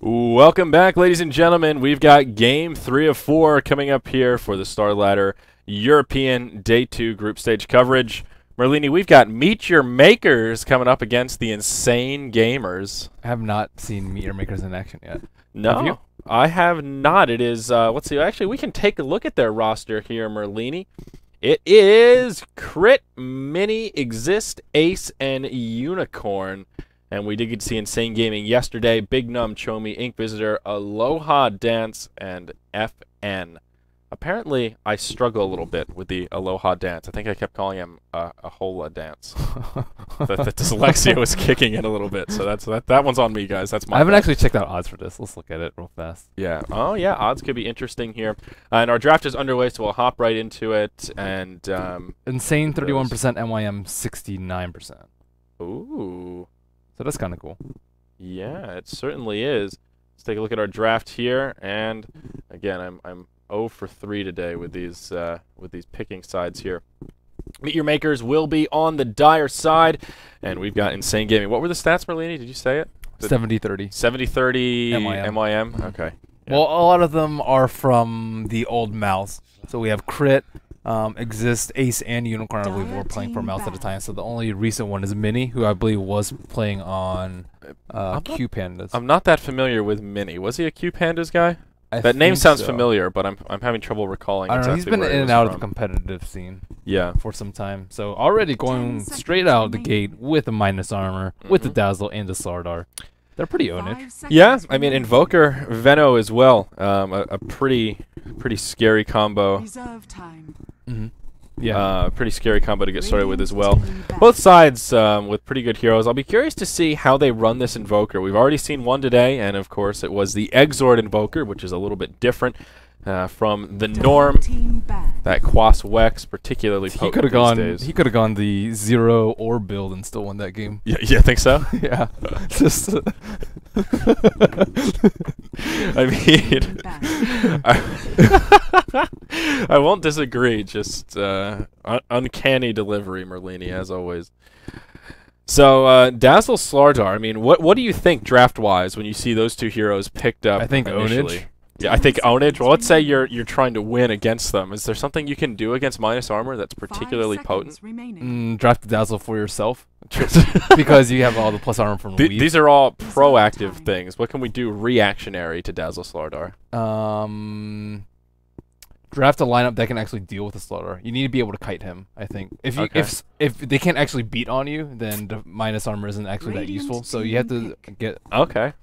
Welcome back, ladies and gentlemen. We've got game 3 of 4 coming up here for the Starladder European Day 2 group stage coverage. Merlini, we've got Meet Your Makers coming up against the Insane Gamers. I have not seen Meet Your Makers in action yet. No, have you? I have not. It is, let's see, actually, we can take a look at their roster here, Merlini. It is Crit, Mini, Exist, Ace, and Unicorn. And we did get to see Insane Gaming yesterday. Big Num, Chomi, Ink Visitor, Aloha Dance, and FN. Apparently, I struggle a little bit with the Aloha Dance. I think I kept calling him a Hola Dance. the dyslexia was kicking in a little bit, so that one's on me, guys. That's my I haven't bad. actually checked out odds for this. Let's look at it real fast. Yeah. Oh, yeah. Odds could be interesting here. And our draft is underway, so we'll hop right into it. And Insane 31%, MYM 69%. Ooh. So that's kind of cool. Yeah, it certainly is. Let's take a look at our draft here, and again, I'm 0 for 3 today with these picking sides here. Meet Your Makers will be on the dire side, and we've got Insane Gaming. What were the stats, Merlini? Did you say it? 70-30. 70-30 MYM. MYM? Okay. Yeah. Well, a lot of them are from the old mouse. So we have Crit, Exist, Ace, and Unicorn. I believe were playing for mouse at the time. So the only recent one is Mini, who I believe was playing on Q Pandas. I'm not that familiar with Mini. Was he a Q Pandas guy? That name sounds familiar, but I'm having trouble recalling. I don't know. He's been where in he and was out of from. the competitive scene. Yeah. For some time. So already going straight out of the gate with the minus armor, with the Dazzle and the Starladder. They're pretty owned. Yeah, I mean Invoker, Veno as well. A pretty scary combo. Mm-hmm. Yeah. Pretty scary combo to get started with as well. Both sides with pretty good heroes. I'll be curious to see how they run this Invoker. We've already seen one today, and of course it was the Exord Invoker, which is a little bit different from the norm. That Quas Wex, particularly potent these days. He could have gone the 0 orb build and still won that game. Yeah, you think so? Yeah. Just. I mean, I won't disagree. Just uncanny delivery, Merlini, as always. So Dazzle, Starladder. I mean, what do you think draft-wise when you see those two heroes picked up? I think initially? Ownage. Yeah, I think Ownage. Well, let's say you're trying to win against them. Is there something you can do against minus armor that's particularly potent? Draft the Dazzle for yourself. Because you have all the plus armor from the weave. These are all proactive things. What can we do reactionary to Dazzle, Starladder? Draft a lineup that can actually deal with the Starladder. You need to be able to kite him, I think. If you if they can't actually beat on you, then the minus armor isn't actually that useful. So you have to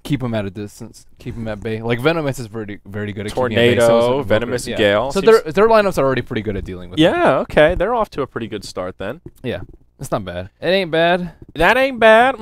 keep him at a distance, keep him at bay. Like Venomous is very good at keeping at bay. So Venomous, Gale. So their lineups are already pretty good at dealing with. Yeah, okay, they're off to a pretty good start then. Yeah, it's not bad. It ain't bad. That ain't bad.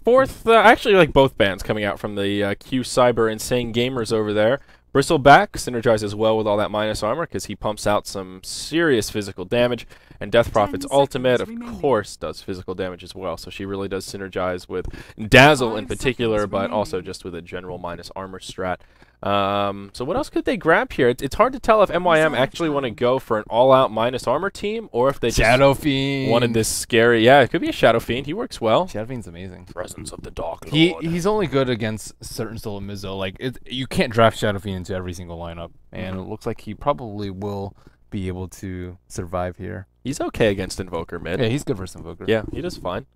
Fourth, actually, like both bands coming out from the Q Cyber Insane Gamers over there. Bristleback synergizes well with all that minus armor because he pumps out some serious physical damage, and Death Prophet's ultimate, of course, does physical damage as well. So she really does synergize with Dazzle in particular, but also just with a general minus armor strat. So what else could they grab here? It's hard to tell if MYM actually want to go for an all-out minus armor team, or if they Shadow just Fiend wanted this scary. Yeah, it could be a Shadow Fiend. He works well. Shadow Fiend's amazing. Presence of the Dark Lord. He's only good against certain solo Mizo. Like you can't draft Shadow Fiend into every single lineup, and it looks like he probably will be able to survive here. He's okay against Invoker mid. Yeah, he's good versus Invoker. Yeah, he does fine.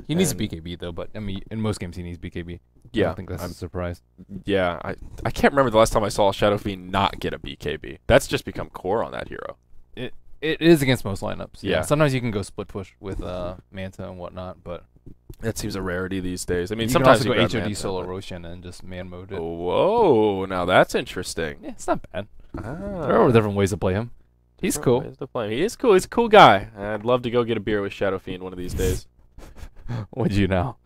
He needs BKB though, but I mean, in most games he needs BKB. Yeah, I don't think that's a surprise. Yeah, I can't remember the last time I saw a Shadow Fiend not get a BKB. That's just become core on that hero. It is against most lineups. Yeah. Sometimes you can go split push with Manta and whatnot, but that seems a rarity these days. I mean, you sometimes can you also go grab HOD solo Manta, Roshan and just man mode it. Whoa, now that's interesting. Yeah, it's not bad. There are different ways to play him. He's cool. Ways to play him. He is cool. He's a cool guy. I'd love to go get a beer with Shadow Fiend one of these days. Would you now?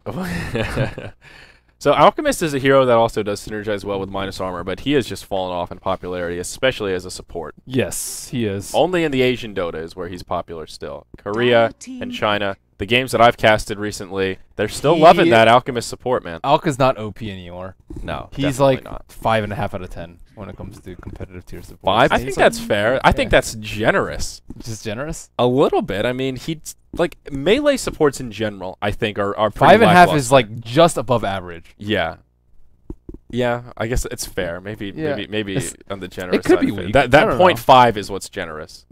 So Alchemist is a hero that also does synergize well with minus armor, but he has just fallen off in popularity, especially as a support. Yes, he is. Only in the Asian Dota is where he's popular still. Korea and China, the games that I've casted recently, they're still loving that Alchemist support, man. Alka's not OP anymore. No, he's like not. 5.5 out of 10 when it comes to competitive tier support. 5? I think that's fair. I think that's generous. Just generous? A little bit. I mean, he's like melee supports in general. I think are pretty 5.5 is like just above average. Yeah. Yeah, I guess it's fair. Maybe on the generous it could side. Be weak. That 0.5 is what's generous.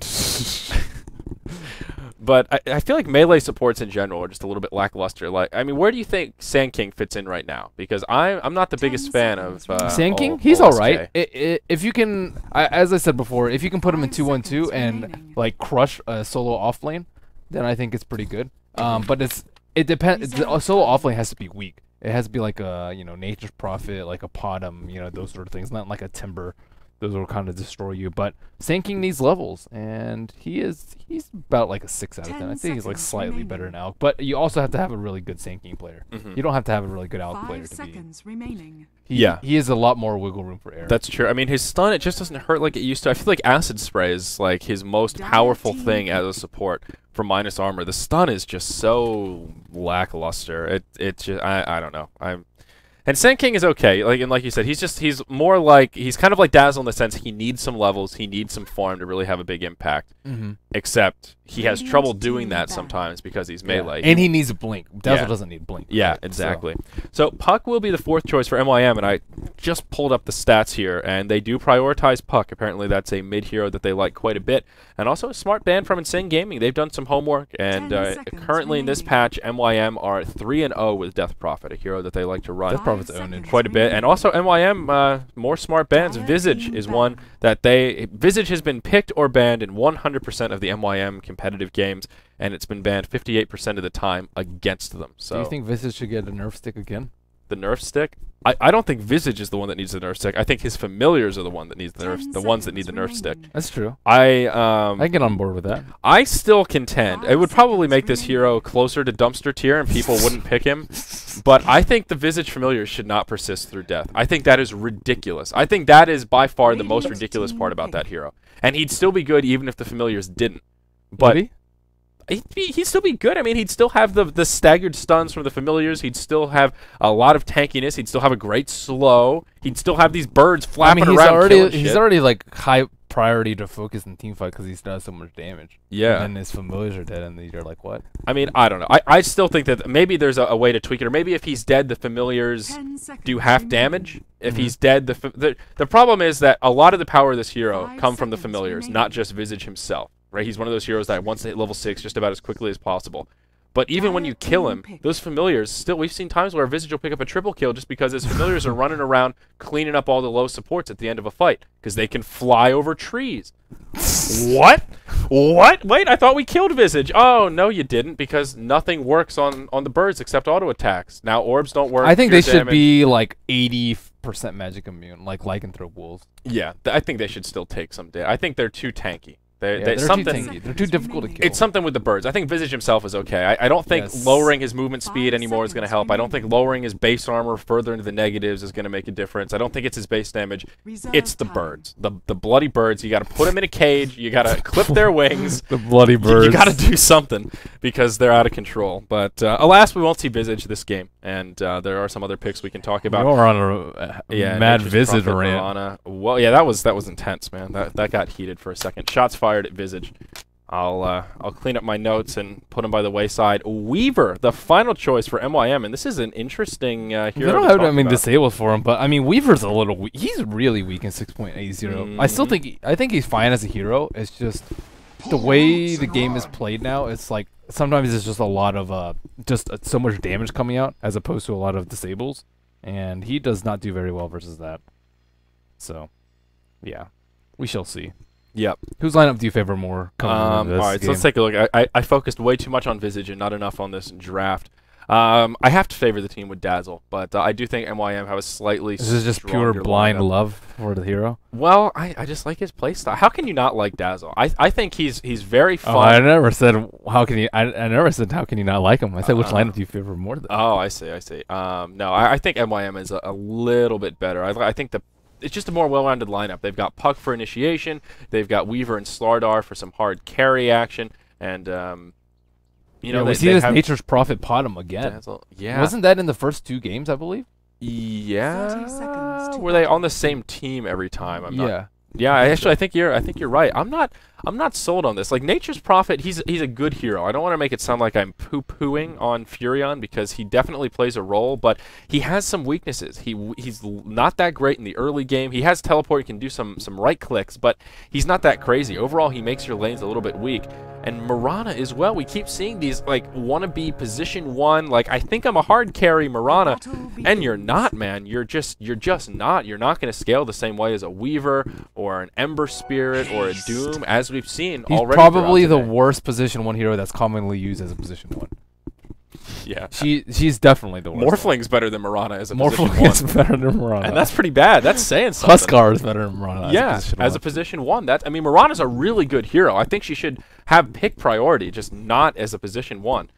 But I feel like melee supports in general are just a little bit lackluster. Like, I mean, where do you think Sand King fits in right now? Because I'm not the biggest fan of Sand King. He's all right. If you can, as I said before, if you can put him in 2-1-2 and like crush a solo off lane, then I think it's pretty good. But it depends. The solo off lane has to be weak. It has to be like a Nature's Prophet, like a Potom, those sort of things. Not like a Timber. Those will kind of destroy you. But Sand King needs levels, and he's about like a 6 out of 10. I think he's like slightly better than Alk. But you also have to have a really good Sand King player. You don't have to have a really good Alk player to be. He has a lot more wiggle room for error. That's true. I mean, his stun, it just doesn't hurt like it used to. I feel like Acid Spray is like his most powerful thing as a support for minus armor. The stun is just so lackluster. It just I don't know. And Sand King is okay. Like you said, he's kind of like Dazzle in the sense he needs some levels, he needs some farm to really have a big impact. Except he has trouble doing that sometimes because he's melee. And he needs a blink. Dazzle doesn't need blink. Yeah, right? Exactly. So Puck will be the 4th choice for MYM, and I just pulled up the stats here, and they do prioritize Puck. Apparently that's a mid hero that they like quite a bit. And also a smart band from Insane Gaming. They've done some homework, and currently in this patch, MYM are 3-0 with Death Prophet, a hero that they like to run. Death Prophet's owned quite a bit. And also MYM, more smart bans. Visage is one that Visage has been picked or banned in 100% of the MYM competitive games, and it's been banned 58% of the time against them. So do you think Visage should get a nerf stick again? The nerf stick? I don't think Visage is the one that needs the nerf stick. I think his familiars are the ones that need the nerf stick. That's true. I get on board with that. I still contend it would probably make this hero closer to dumpster tier, and people wouldn't pick him. But I think the Visage familiars should not persist through death. I think that is ridiculous. I think that is by far the most ridiculous part about that hero. And he'd still be good even if the familiars didn't. But he'd still be good. I mean, he'd still have the staggered stuns from the familiars. He'd still have a lot of tankiness. He'd still have a great slow. He'd still have these birds flapping around. He's already like high priority to focus in team fight because he does so much damage. Yeah. And then his familiars are dead, and then you're like, what? I mean, I don't know. I still think that maybe there's a way to tweak it, or maybe if he's dead, the familiars do half damage. If he's dead, the problem is that a lot of the power of this hero come from the familiars, not just Visage himself. Right, he's one of those heroes that wants to hit level 6 just about as quickly as possible. But even when you kill him, those familiars still, we've seen times where Visage will pick up a triple kill just because his familiars are running around cleaning up all the low supports at the end of a fight because they can fly over trees. What? What? Wait, I thought we killed Visage. Oh, no, you didn't, because nothing works on the birds except auto attacks. Now orbs don't work. I think they should be like 80% magic immune, like Lycanthrope wolves. Yeah, I think they should still take some damage. I think they're too tanky. They're too difficult to kill. It's something with the birds. I think Visage himself is okay. I don't think lowering his movement speed anymore is going to help. I don't think lowering his base armor further into the negatives is going to make a difference. I don't think it's his base damage. It's the birds. The bloody birds. You got to put them in a cage. You got to clip their wings. The bloody birds. You got to do something because they're out of control. But alas, we won't see Visage this game. And there are some other picks we can talk about. You're on a mad Visage rant. Well, yeah, that was intense, man. That got heated for a second. Shots fired at Visage. I'll clean up my notes and put them by the wayside. Weaver, the final choice for MYM, and this is an interesting hero. They don't have disables for him, but I mean Weaver's a little weak. He's really weak in 6.80. I think he's fine as a hero. It's just the way the game is played now. It's like sometimes it's just a lot of so much damage coming out as opposed to a lot of disables, and he does not do very well versus that. So, yeah, we shall see. Yep. Whose lineup do you favor more? All right, so let's take a look. I focused way too much on Visage and not enough on this draft. I have to favor the team with Dazzle, but I do think MYM have a slightly This is just pure blind love for the hero? Well, I just like his playstyle. How can you not like Dazzle? I think he's very fun. Oh, I never said how can you. I never said how can you not like him. I said which lineup do you favor more? Oh, I see. No, I think MYM is a little bit better. I think it's just a more well-rounded lineup. They've got Puck for initiation. They've got Weaver and Starladder for some hard carry action, and we see this Nature's Prophet Potom again. Dazzle. Yeah, wasn't that in the first 2 games? I believe. Yeah. Were they on the same team every time? I'm not Yeah, actually, I think you're right. I'm not sold on this. Like Nature's Prophet, he's a good hero. I don't want to make it sound like I'm poo-pooing on Furion because he definitely plays a role, but he has some weaknesses. He's not that great in the early game. He has teleport, he can do some right clicks, but he's not that crazy. Overall, he makes your lanes a little bit weak. And Mirana as well. We keep seeing these like wannabe position 1. Like I think I'm a hard carry Mirana, and you're not, man. You're just not. You're not going to scale the same way as a Weaver or an Ember Spirit or a Doom, as we've seen He's already. Probably the worst position 1 hero that's commonly used as a position 1. Yeah, she's definitely the worst. Morphling's better than Mirana as a Morphling position 1. is better than Mirana, and that's pretty bad. That's saying something. Huskar is better than Mirana. Yeah, as a position 1. I mean, Mirana's a really good hero. I think she should have pick priority, just not as a position 1.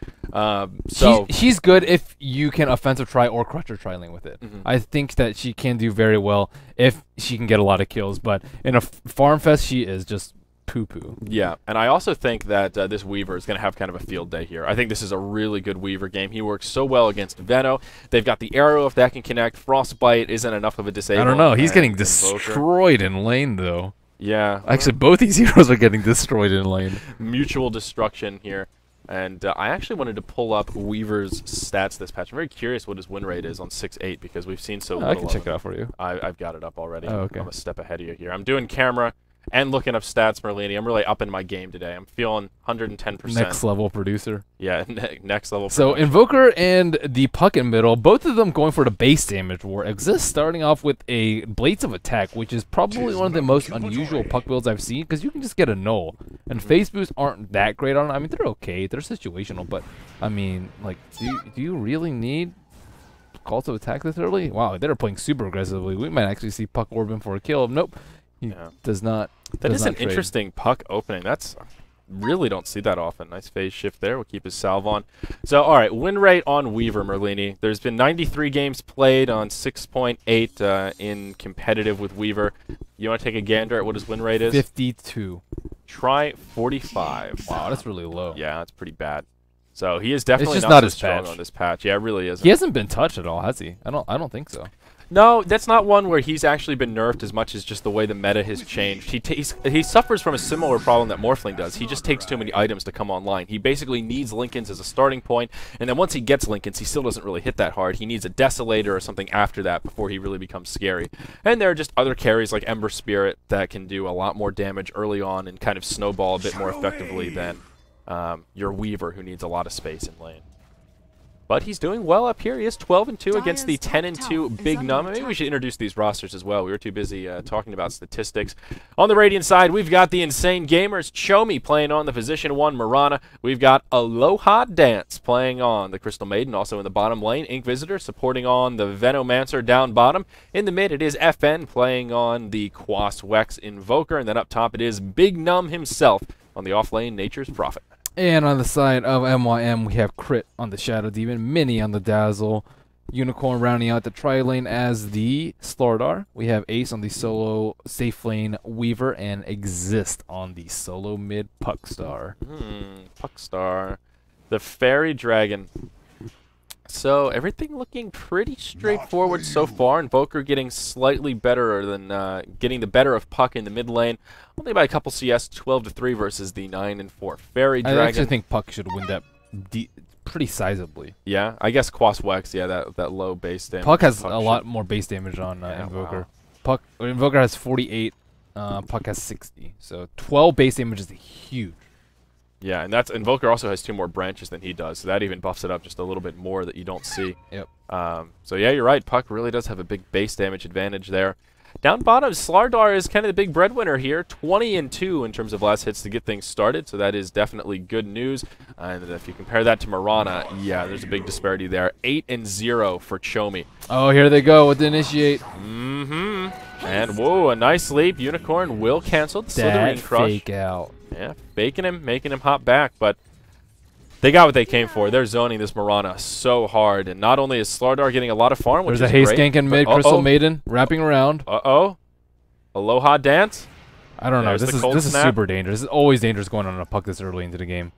So she's good if you can offensive try or crutcher tri lane with it. I think that she can do very well if she can get a lot of kills. But in a farm fest, she is just poo-poo. Yeah, and I also think that this Weaver is going to have kind of a field day here. I think this is a really good Weaver game. He works so well against Veno. They've got the arrow if that can connect. Frostbite isn't enough of a disable. I don't know. He's getting destroyed in lane, though. Yeah. Actually, both these heroes are getting destroyed in lane. Mutual destruction here. And I actually wanted to pull up Weaver's stats this patch. I'm very curious what his win rate is on 6-8 because we've seen so little. I can check it out for you. I've got it up already. Oh, okay. I'm a step ahead of you here. I'm doing camera and looking up stats, Merlini. I'm really up in my game today. I'm feeling 110%. Next level producer. Yeah, next level. So Invoker and the Puck in middle, both of them going for the base damage war. Exist starting off with a Blades of Attack, which is probably one of the most unusual Puck builds I've seen because you can just get a null. And phase boosts aren't that great on it. I mean, they're okay. They're situational, but I mean, like, do you really need calls of attack this early? Wow, they're playing super aggressively. We might actually see Puck orbing for a kill. Nope. He does not. That is an interesting Puck opening. That's really don't see that often. Nice phase shift there. We'll keep his salve on. So, all right, win rate on Weaver, Merlini. There's been 93 games played on 6.8 in competitive with Weaver. You want to take a gander at what his win rate is? 52. Try 45. Wow, that's really low. Yeah, that's pretty bad. So he is definitely just not not so his strong patch. on this patch. Yeah, it really isn't. He hasn't been touched at all, has he? I don't think so. No, that's not one where he's actually been nerfed as much as just the way the meta has changed. He suffers from a similar problem that Morphling does. He just takes too many items to come online. He basically needs Linken's as a starting point, and then once he gets Linken's, he still doesn't really hit that hard. He needs a Desolator or something after that before he really becomes scary. And there are just other carries like Ember Spirit that can do a lot more damage early on and kind of snowball a bit more effectively than your Weaver, who needs a lot of space in lane. But he's doing well up here. He is 12-2 against the 10-2 Big Num. Maybe we should introduce these rosters as well. We were too busy talking about statistics. On the Radiant side, we've got the Insane Gamers, Chomi playing on the position 1 Mirana. We've got Aloha Dance playing on the Crystal Maiden, also in the bottom lane. Ink Visitor supporting on the Venomancer down bottom. In the mid, it is FN playing on the Quas Wex Invoker. And then up top, it is Big Num himself on the off lane, Nature's Prophet. And on the side of MYM, we have Crit on the Shadow Demon, Mini on the Dazzle, Unicorn rounding out the tri-lane as the Starladder. We have Ace on the solo safe lane Weaver, and Exist on the solo mid Puckstar. Puckstar. The Fairy Dragon. So everything looking pretty straightforward so far. Invoker getting slightly better than getting the better of Puck in the mid lane. Only by a couple CS, 12-3 versus the 9-4 Fairy Dragon. I actually think Puck should win that pretty sizably. Yeah, I guess Quas Wex, yeah, that low base damage. Puck has a lot more base damage on Invoker. Wow. Invoker has 48, Puck has 60. So 12 base damage is huge. Yeah, and that's Invoker also has 2 more branches than he does, so that even buffs it up just a little bit more that you don't see. Yep. So yeah, you're right. Puck really does have a big base damage advantage there. Down bottom, Starladder is kind of the big breadwinner here. 20-2 in terms of last hits to get things started, so that is definitely good news. And if you compare that to Mirana, yeah, there's a big disparity there. 8-0 for Chomi. Oh, here they go with the initiate. And whoa, a nice leap. Unicorn will cancel the Slithering Crush. Fake out. Yeah, baking him, making him hop back, but they got what they came for. They're zoning this Mirana so hard, and not only is Starladder getting a lot of farm, which There's is a haste gank in mid, Crystal Maiden wrapping around. Aloha Dance. I don't know. This is super dangerous. This is always dangerous going on a Puck this early into the game.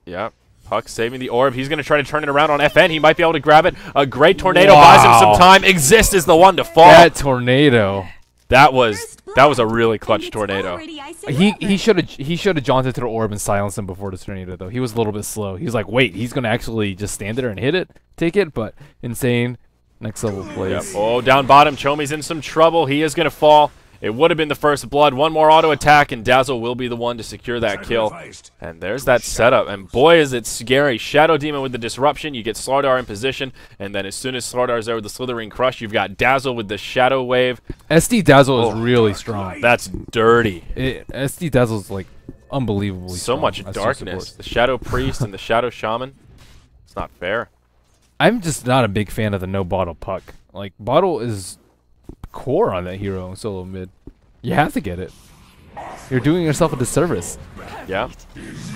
Yeah. Puck saving the orb. He's going to try to turn it around on FN. He might be able to grab it. A great tornado buys him some time. Exist is the one to fall. That tornado. That was That was a really clutch tornado. He should have jaunted to the orb and silenced him before the tornado though. He was a little bit slow. He was like, wait, he's gonna actually just stand there and hit it, take it, but insane. Next level plays. Yep. Oh, down bottom, Chomi's in some trouble. He is gonna fall. It would have been the first blood. One more auto attack, and Dazzle will be the one to secure that kill. And there's that setup. And boy, is it scary. Shadow Demon with the disruption. You get Starladder in position, and then as soon as Starladder's there with the Slithering Crush, you've got Dazzle with the Shadow Wave. SD Dazzle is really strong. That's dirty. SD Dazzle is like unbelievably so strong. Much darkness. The Shadow Priest and the Shadow Shaman. It's not fair. I'm just not a big fan of the no bottle puck. Like, bottle is core on that hero in solo mid. You have to get it. You're doing yourself a disservice. Yeah.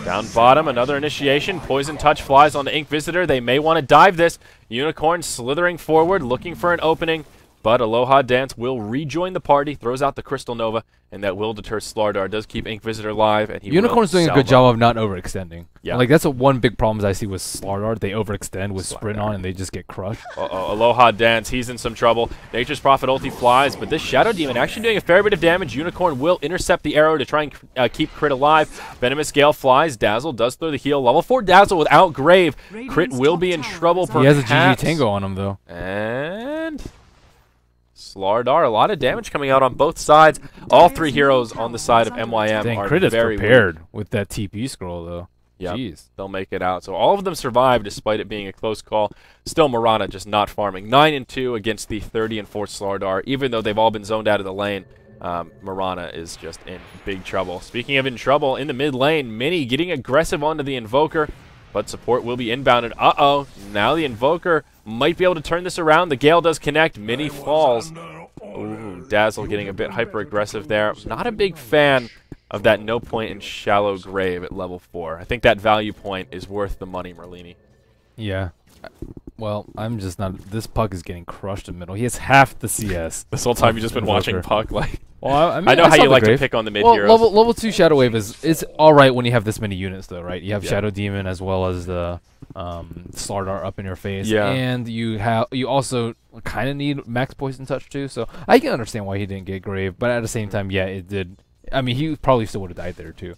Down bottom, another initiation. Poison Touch flies on the Ink Visitor. They may want to dive this. Unicorn slithering forward, looking for an opening. But Aloha Dance will rejoin the party, throws out the Crystal Nova, and that will deter Starladder. Does keep Ink Visitor live, and he Unicorn's doing a good job of not overextending. Yeah. Like, that's one big problem I see with Starladder. They overextend with Sprint on, and they just get crushed. Uh-oh, Aloha Dance, he's in some trouble. Nature's Prophet ulti flies, but this Shadow Demon actually doing a fair bit of damage. Unicorn will intercept the arrow to try and keep Crit alive. Venomous Gale flies. Dazzle does throw the heal. Level 4 Dazzle without Grave. Crit will be in trouble, perhaps. He has a GG Tango on him, though. And Starladder, a lot of damage coming out on both sides. All three heroes on the side of MYM Dang, are Crit is very prepared weak. with that TP scroll, though. Yep. Jeez. They'll make it out. So all of them survive despite it being a close call. Still Marana just not farming. 9-2 against the 30-4 Starladder. Even though they've all been zoned out of the lane, Marana is just in big trouble. Speaking of in trouble, in the mid lane, Mini getting aggressive onto the Invoker, but support will be inbounded. Uh-oh. Now the Invoker might be able to turn this around. The Gale does connect. Mini falls. Ooh, Dazzle getting a bit hyper-aggressive there. Not a big fan of that no point in Shallow Grave at level 4. I think that value point is worth the money, Merlini. Yeah. Well, I'm just not... This Puck is getting crushed in middle. He has half the CS. This whole time you've just been watching Puck. Like, well, I mean, I know how you like Grave. to pick on the mid well, heroes. Level 2 Shadow Wave is alright when you have this many units, though, right? You have Yeah. Shadow Demon as well as the Starladder up in your face. Yeah. And you also kind of need Max Poison Touch, too. So I can understand why he didn't get Grave. But at the same time, yeah, it did... I mean, he probably still would have died there, too.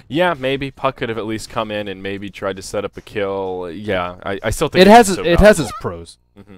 Yeah, maybe Puck could have at least come in and maybe tried to set up a kill. Yeah, I still think it has its pros. Mm-hmm.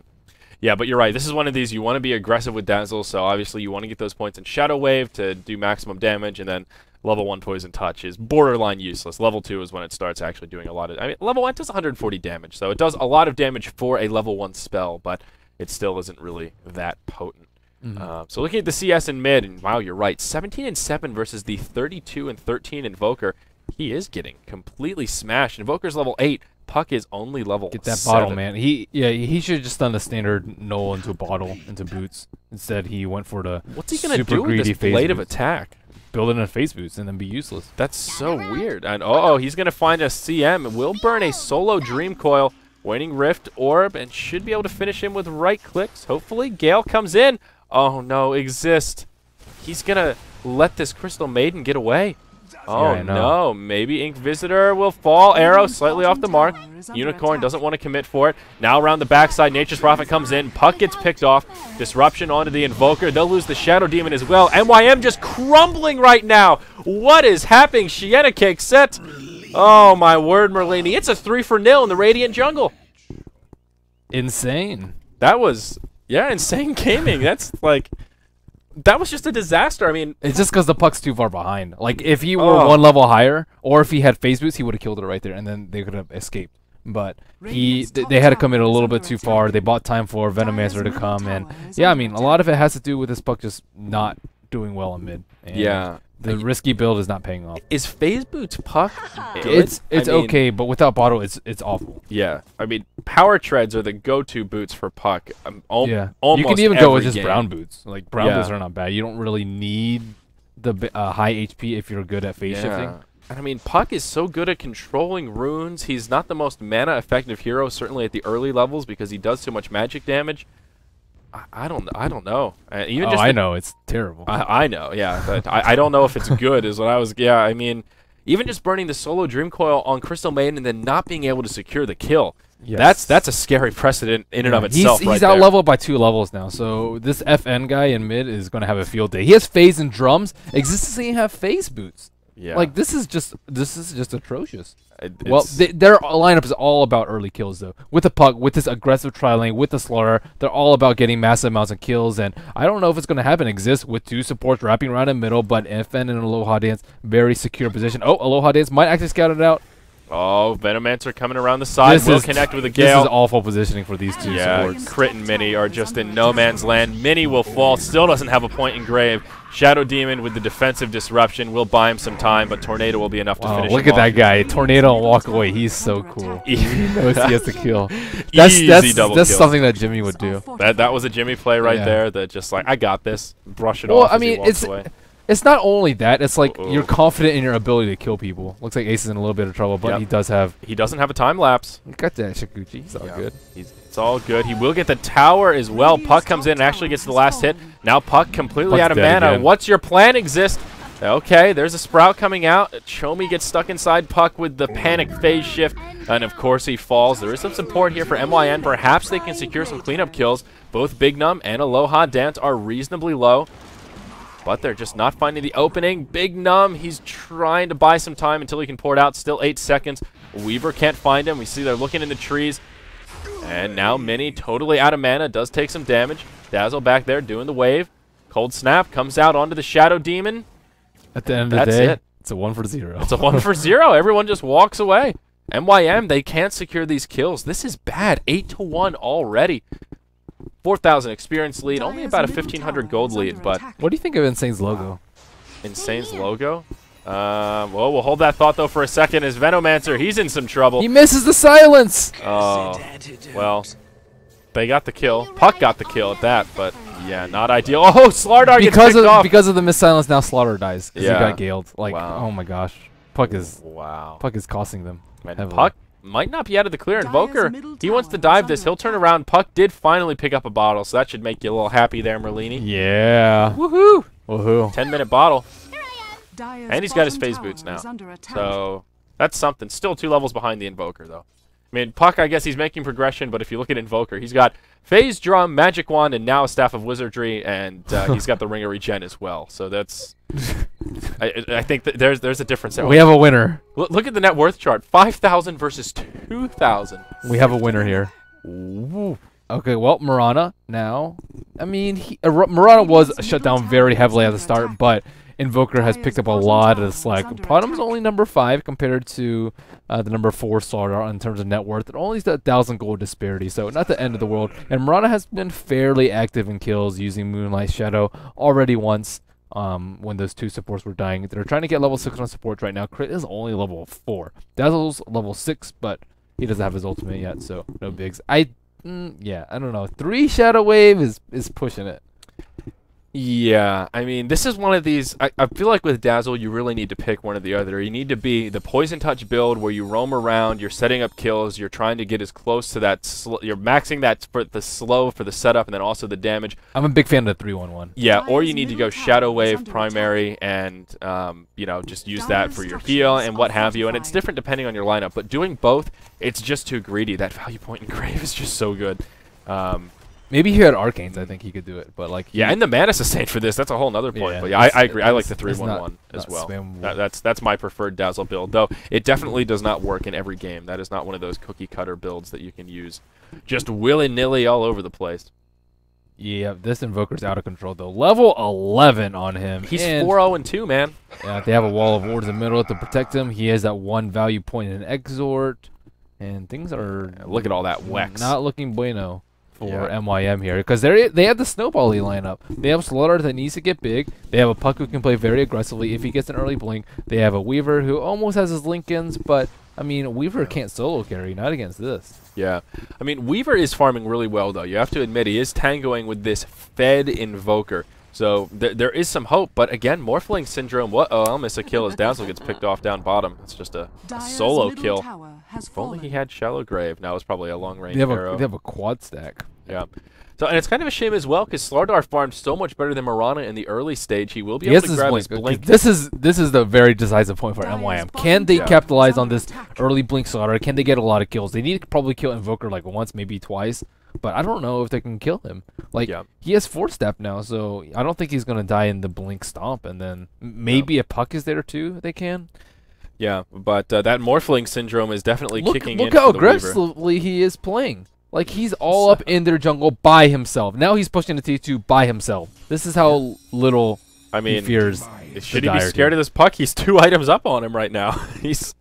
Yeah, but you're right. This is one of these you want to be aggressive with Dazzle, so obviously you want to get those points in Shadow Wave to do maximum damage, and then level 1 Poison Touch is borderline useless. Level 2 is when it starts actually doing a lot of... I mean, level 1 does 140 damage, so it does a lot of damage for a level 1 spell, but it still isn't really that potent. Mm-hmm. So looking at the CS in mid, and wow, you're right. 17-7 versus the 32-13 Invoker. He is getting completely smashed. Invoker's level 8. Puck is only level 7. Get that bottle, man. He should have just done the standard null into a bottle, into boots. Instead, he went for the What's he going to do with this blade of attack? Build it in face boots and then be useless. That's so weird. And oh, he's going to find a CM. Will burn a solo Dream Coil. Waning Rift Orb, and should be able to finish him with right clicks. Hopefully, Gale comes in. Oh no, Exist. He's gonna let this Crystal Maiden get away. Oh yeah, no, maybe Ink Visitor will fall. Arrow slightly off the mark. Unicorn doesn't want to commit for it. Now around the backside, Nature's Prophet comes in. Puck gets picked off. Disruption onto the Invoker. They'll lose the Shadow Demon as well. MYM just crumbling right now. What is happening? Shiena Cake set. Oh my word, Merlini. It's a 3-0 in the Radiant Jungle. Insane. That was... Yeah, insane gaming. That's like, that was just a disaster. I mean, it's just because the Puck's too far behind. Like, if he were one level higher, or if he had phase boots, he would have killed it right there, and then they could have escaped. But they had to come in a little bit too far. They bought time for Venomancer to come, and yeah, I mean, a lot of it has to do with this Puck just not doing well in mid. And yeah. The risky build is not paying off. Is phase boots Puck good? It's I mean, okay, but without bottle, it's awful. Yeah, I mean, power treads are the go-to boots for Puck. Yeah, almost you can even go with just game. brown boots. Like brown boots are not bad. You don't really need the high HP if you're good at phase shifting. And I mean, Puck is so good at controlling runes. He's not the most mana-effective hero, certainly at the early levels, because he does so much magic damage. I don't know. Even just I know it's terrible. I know, yeah. But I don't know if it's good. Is what I was. Yeah, I mean, even just burning the solo Dream Coil on Crystal Maiden and then not being able to secure the kill. Yes. That's a scary precedent in and of itself. He's out leveled by 2 levels now, so this FN guy in mid is going to have a field day. He has phase and drums. Exists doesn't even have phase boots. Yeah. Like this is just atrocious. Well, their lineup is all about early kills though. With the Puck, with this aggressive tri-lane, with the Slaughter, they're all about getting massive amounts of kills. And I don't know if it's going to happen. Exist with 2 supports wrapping around in middle, but FN and Aloha Dance very secure position. Oh, Aloha Dance might actually scout it out. Oh, Venomancer coming around the side will connect with a Gale. This is awful positioning for these 2 supports. Crit and Mini are just in no man's land. Mini will fall, still doesn't have a point in Grave. Shadow Demon with the defensive disruption will buy him some time, but Tornado will be enough to finish him look at off. that guy. Tornado and walk away. He's so cool. He knows he has to kill. Easy double that's kill. something that Jimmy would do. That was a Jimmy play right there that just like, I got this. Brush it off as he walks away. It's not only that, it's like you're confident in your ability to kill people. Looks like Ace is in a little bit of trouble, but he doesn't have a time lapse. Got that Shikuchi. He's all good. It's all good. He will get the tower as well. Puck comes in and actually gets the last hit. Now Puck completely out of mana. Again. What's your plan, Exist? Okay, there's a Sprout coming out. Chomi gets stuck inside Puck with the panic phase shift, and of course he falls. There is some support here for MYN. Perhaps they can secure some cleanup kills. Both Big Num and Aloha Dance are reasonably low, but they're just not finding the opening. Big Num, he's trying to buy some time until he can pour it out. Still 8 seconds. Weaver can't find him. We see they're looking in the trees. And now Mini, totally out of mana, does take some damage. Dazzle back there doing the wave. Cold Snap comes out onto the Shadow Demon. At the end of the day, it's a 1 for 0. It's a 1 for 0. Everyone just walks away. MYM, they can't secure these kills. This is bad. 8-1 already. 4,000 experience lead, only about a 1,500 gold lead, but... What do you think of Insane's logo? Insane's logo? Well, we'll hold that thought, though, for a second. As Venomancer, he's in some trouble. He misses the silence! Oh, well, they got the kill. Puck got the kill at that, but, yeah, not ideal. Oh, Starladder gets picked off! Because of the miss silence, now Slaughter dies. Because he got galed. Like, wow. Oh my gosh. Puck is costing them. Puck might not be out of the clear. Invoker, he wants to dive this. He'll turn around. Puck did finally pick up a bottle, so that should make you a little happy there, Merlini. Yeah. Woohoo! Woohoo. 10-minute bottle. And he's got his phase boots now. So that's something. Still 2 levels behind the Invoker, though. I mean, Puck, I guess he's making progression, but if you look at Invoker, he's got Phase Drum, Magic Wand, and now a Staff of Wizardry, and he's got the Ring of Regen as well. So that's... I think that there's a difference there. We have a winner. Look at the net worth chart. 5,000 versus 2,000. We have a winner here. Ooh. Okay, well, Marana now. I mean, Marana was shut down very heavily at the start, but Invoker has picked up a lot of the slack. Bottom's only number 5 compared to the number 4 Starter in terms of net worth. It only is a 1,000 gold disparity, so not the end of the world. And Marana has been fairly active in kills using Moonlight Shadow already once. When those 2 supports were dying. They're trying to get level 6 on supports right now. Crit is only level 4. Dazzle's level 6, but he doesn't have his ultimate yet, so no bigs. Yeah, I don't know. 3 Shadow Wave is pushing it. Yeah, I mean, this is one of these... I feel like with Dazzle, you really need to pick one or the other. You need to be the Poison Touch build where you roam around, you're setting up kills, you're trying to get as close to that... you're maxing that for the slow for the setup and then also the damage. I'm a big fan of the 3-1-1. Yeah, or you need to go Shadow Wave primary and, you know, just use that for your heal and what have you. And it's different depending on your lineup. But doing both, it's just too greedy. That value point in Grave is just so good. Maybe he had Arcanes, I think he could do it, but like... Yeah, and the mana sustain for this, that's a whole nother point. Yeah, but yeah, I agree. I like the 3-1-1 as well. That's my preferred Dazzle build, though it definitely does not work in every game. That is not one of those cookie-cutter builds that you can use just willy-nilly all over the place. Yeah, this Invoker's out of control, though. Level 11 on him. He's 4-0-2, man. Yeah, they have a wall of wards in the middle to protect him. He has that 1 value point in Exort, and things are... look at all that Wex. Not looking bueno for MYM here, because they have the Snowball-y lineup. They have Slaughter that needs to get big. They have a Puck who can play very aggressively if he gets an early blink. They have a Weaver who almost has his Lincolns, but I mean, Weaver can't solo carry, not against this. Yeah, I mean, Weaver is farming really well, though. You have to admit, he is tangoing with this fed Invoker. So there is some hope, but again, Morphling Syndrome. Oh, I'll miss a kill as Dazzle gets picked off down bottom. It's just a solo kill. If only he had Shallow Grave. Now it's probably a long range arrow. They have a quad stack. Yeah. So, and it's kind of a shame as well because Starladder farmed so much better than Mirana in the early stage. He will be able to grab his blink. This is the very decisive point for MYM. Can they capitalize on this early blink Starladder? Can they get a lot of kills? They need to probably kill Invoker like once, maybe twice. But I don't know if they can kill him. Like, he has 4-step now, so I don't think he's going to die in the blink stomp. And then maybe a puck is there too, they can. Yeah, but that Morphling syndrome is definitely kicking in. Look how aggressively he is playing. Like, he's all up in their jungle by himself. Now he's pushing the T2 by himself. This is how little he fears. Should he be scared of this puck? He's 2 items up on him right now. He's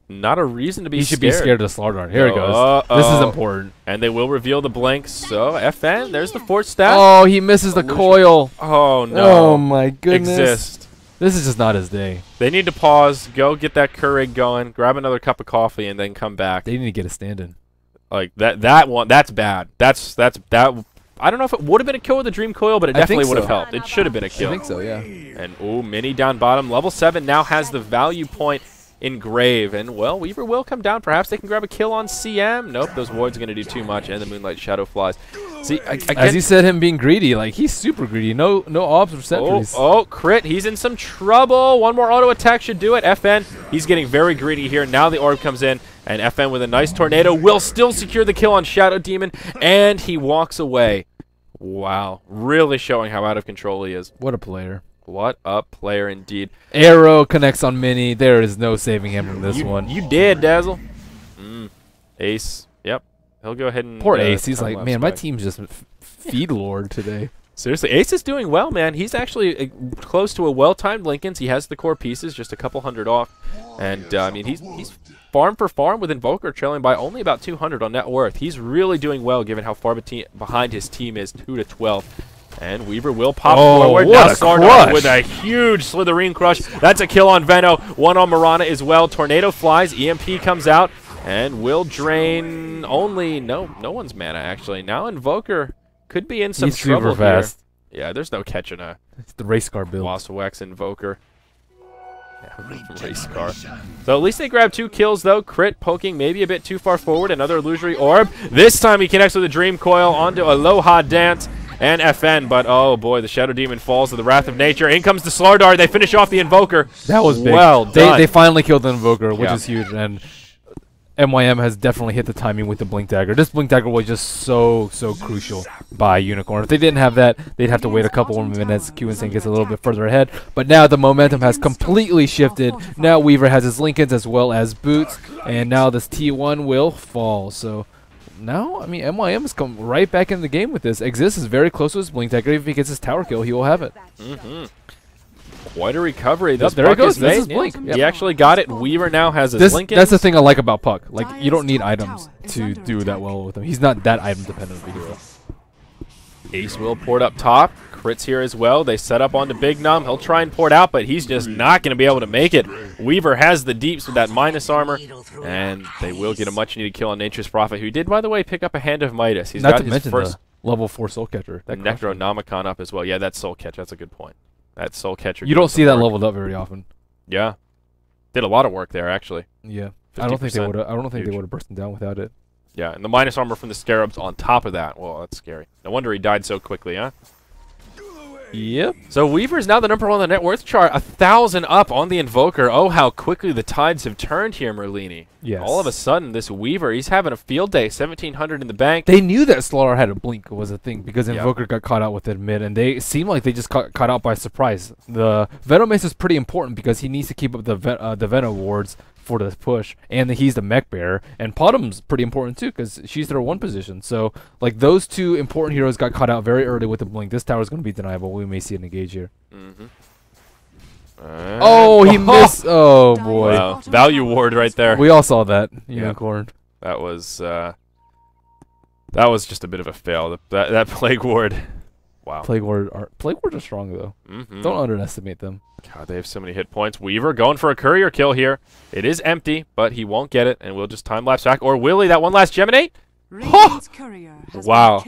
not a reason to be scared. He should be scared of Starladder. Here he goes. This is important. And they will reveal the blinks. So, FN, there's the 4th stat. Oh, he misses the coil. Oh, no. Oh, my goodness. Exist. This is just not his day. They need to pause, go get that Keurig going, grab another cup of coffee, and then come back. They need to get a stand-in. Like, that one, that's bad. That. I don't know if it would have been a kill with the Dream Coil, but it definitely would have helped. It should have been a kill. I think so, yeah. And, ooh, Mini down bottom. Level 7 now has the value point engrave. And, well, Weaver will come down. Perhaps they can grab a kill on CM. Nope, those wards are going to do too much, and the Moonlight Shadow flies. See, as you said, him being greedy, like, he's super greedy. No obs or sentries. Oh, crit. He's in some trouble. One more auto attack should do it. FN, he's getting very greedy here. Now the orb comes in, and FN with a nice tornado will still secure the kill on Shadow Demon, and he walks away. Wow. Really showing how out of control he is. What a player. What a player indeed. Arrow connects on Mini. There is no saving him from this one. You did, Dazzle. Ace. Yep. He'll go ahead and... Poor Ace. He's like, man, my team's just feed lord today. Seriously, Ace is doing well, man. He's actually close to a well-timed Linken's. He has the core pieces, just a couple hundred off. And, I mean, he's farm for farm with Invoker trailing by only about 200 on net worth. He's really doing well given how far behind his team is, 2-12. And Weaver will pop forward. Now Starladder with a huge Slitherine crush. That's a kill on Veno. One on Mirana as well. Tornado flies. EMP comes out and will drain only no one's mana actually. Now Invoker could be in some trouble super fast. Here. Yeah, there's no catching a it's the race car build. Wassawex Invoker. Yeah, race car. So at least they grab 2 kills though. Crit poking maybe a bit too far forward. Another illusory orb. This time he connects with a Dream Coil onto Aloha Dance. And FN, but oh boy, the Shadow Demon falls to the Wrath of Nature. In comes the Starladder. They finish off the Invoker. That was big. Well done. They finally killed the Invoker, which is huge. And MYM has definitely hit the timing with the Blink Dagger. This Blink Dagger was just so crucial by Unicorn. If they didn't have that, they'd have to wait a couple more minutes. Q-Insane gets a little bit further ahead. But now the momentum has completely shifted. Now Weaver has his Linken's as well as Boots. And now this T1 will fall. So... now, I mean, MYM has come right back in the game with this. Exist is very close to his Blink Dagger. If he gets his tower kill, he will have it. Quite a recovery. This there he goes. This is Blink. He actually got it. Weaver now has his Lincoln. That's the thing I like about Puck. Like, you don't need items to do that well with him. He's not that item-dependent of a hero. Ace will port up top. Crits here as well. They set up onto Big Num. He'll try and port out, but he's just not going to be able to make it. Weaver has the deeps with that minus armor, and they will get a much-needed kill on Nature's Prophet, who did, by the way, pick up a Hand of Midas. He's got his first level 4 Soul Catcher. That Necronomicon up as well. Yeah, that Soul Catcher. That's a good point. That Soul Catcher. You don't see that leveled up very often. Yeah. Did a lot of work there, actually. Yeah. I don't think they would have burst him down without it. Yeah, and the minus armor from the Scarabs on top of that. Well, that's scary. No wonder he died so quickly, huh? Yep. So Weaver's now the #1 on the net worth chart, 1,000 up on the Invoker. Oh, how quickly the tides have turned here, Merlini. Yes. All of a sudden, this Weaver, he's having a field day. 1,700 in the bank. They knew that Starladder had a blink was a thing because Invoker got caught out with it mid, and they seemed like they just got caught out by surprise. The Venomace is pretty important because he needs to keep up the Veno wards for the push, and he's the mech bearer, and Podum's pretty important too because she's their 1 position. So like those 2 important heroes got caught out very early with the blink. This tower is going to be deniable. We may see an engage here. Oh, he missed. Oh boy. Wow. Value ward right there. We all saw that. Unicorn. That was just a bit of a fail. That Plague Ward. Wow. Plague Wards are strong though. Don't underestimate them. God, they have so many hit points. Weaver going for a courier kill here. It is empty, but he won't get it, and we'll just time-lapse back. Or will he? That one last Geminate? Oh! Wow.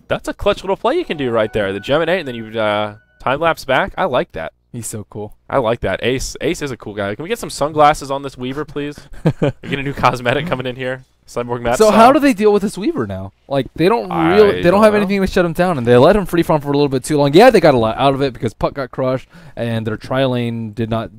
That's a clutch little play you can do right there. The Geminate, and then you time-lapse back. I like that. He's so cool. I like that. Ace is a cool guy. Can we get some sunglasses on this Weaver, please? We get a new cosmetic coming in here. Cyborg Matt So style. how do they deal with this Weaver now? Like they don't have anything to shut him down, and they let him free farm for a little bit too long. Yeah, they got a lot out of it because Puck got crushed, and their tri-lane did not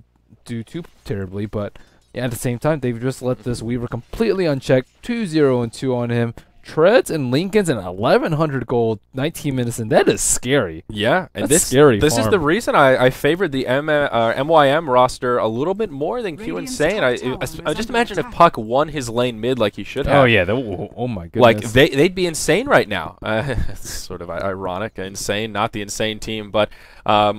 do too terribly. But yeah, at the same time, they've just let this Weaver completely unchecked. 2-0 and 2 on him. Treads and Lincolns and 1,100 gold, 19 minutes, and that is scary. Yeah, and That's scary. This is the reason I favored the MYM roster a little bit more than Q Insane. I just imagine if Puck won his lane mid like he should have. Oh yeah, oh my goodness. Like they'd be insane right now. It's sort of ironic, insane, not the insane team, but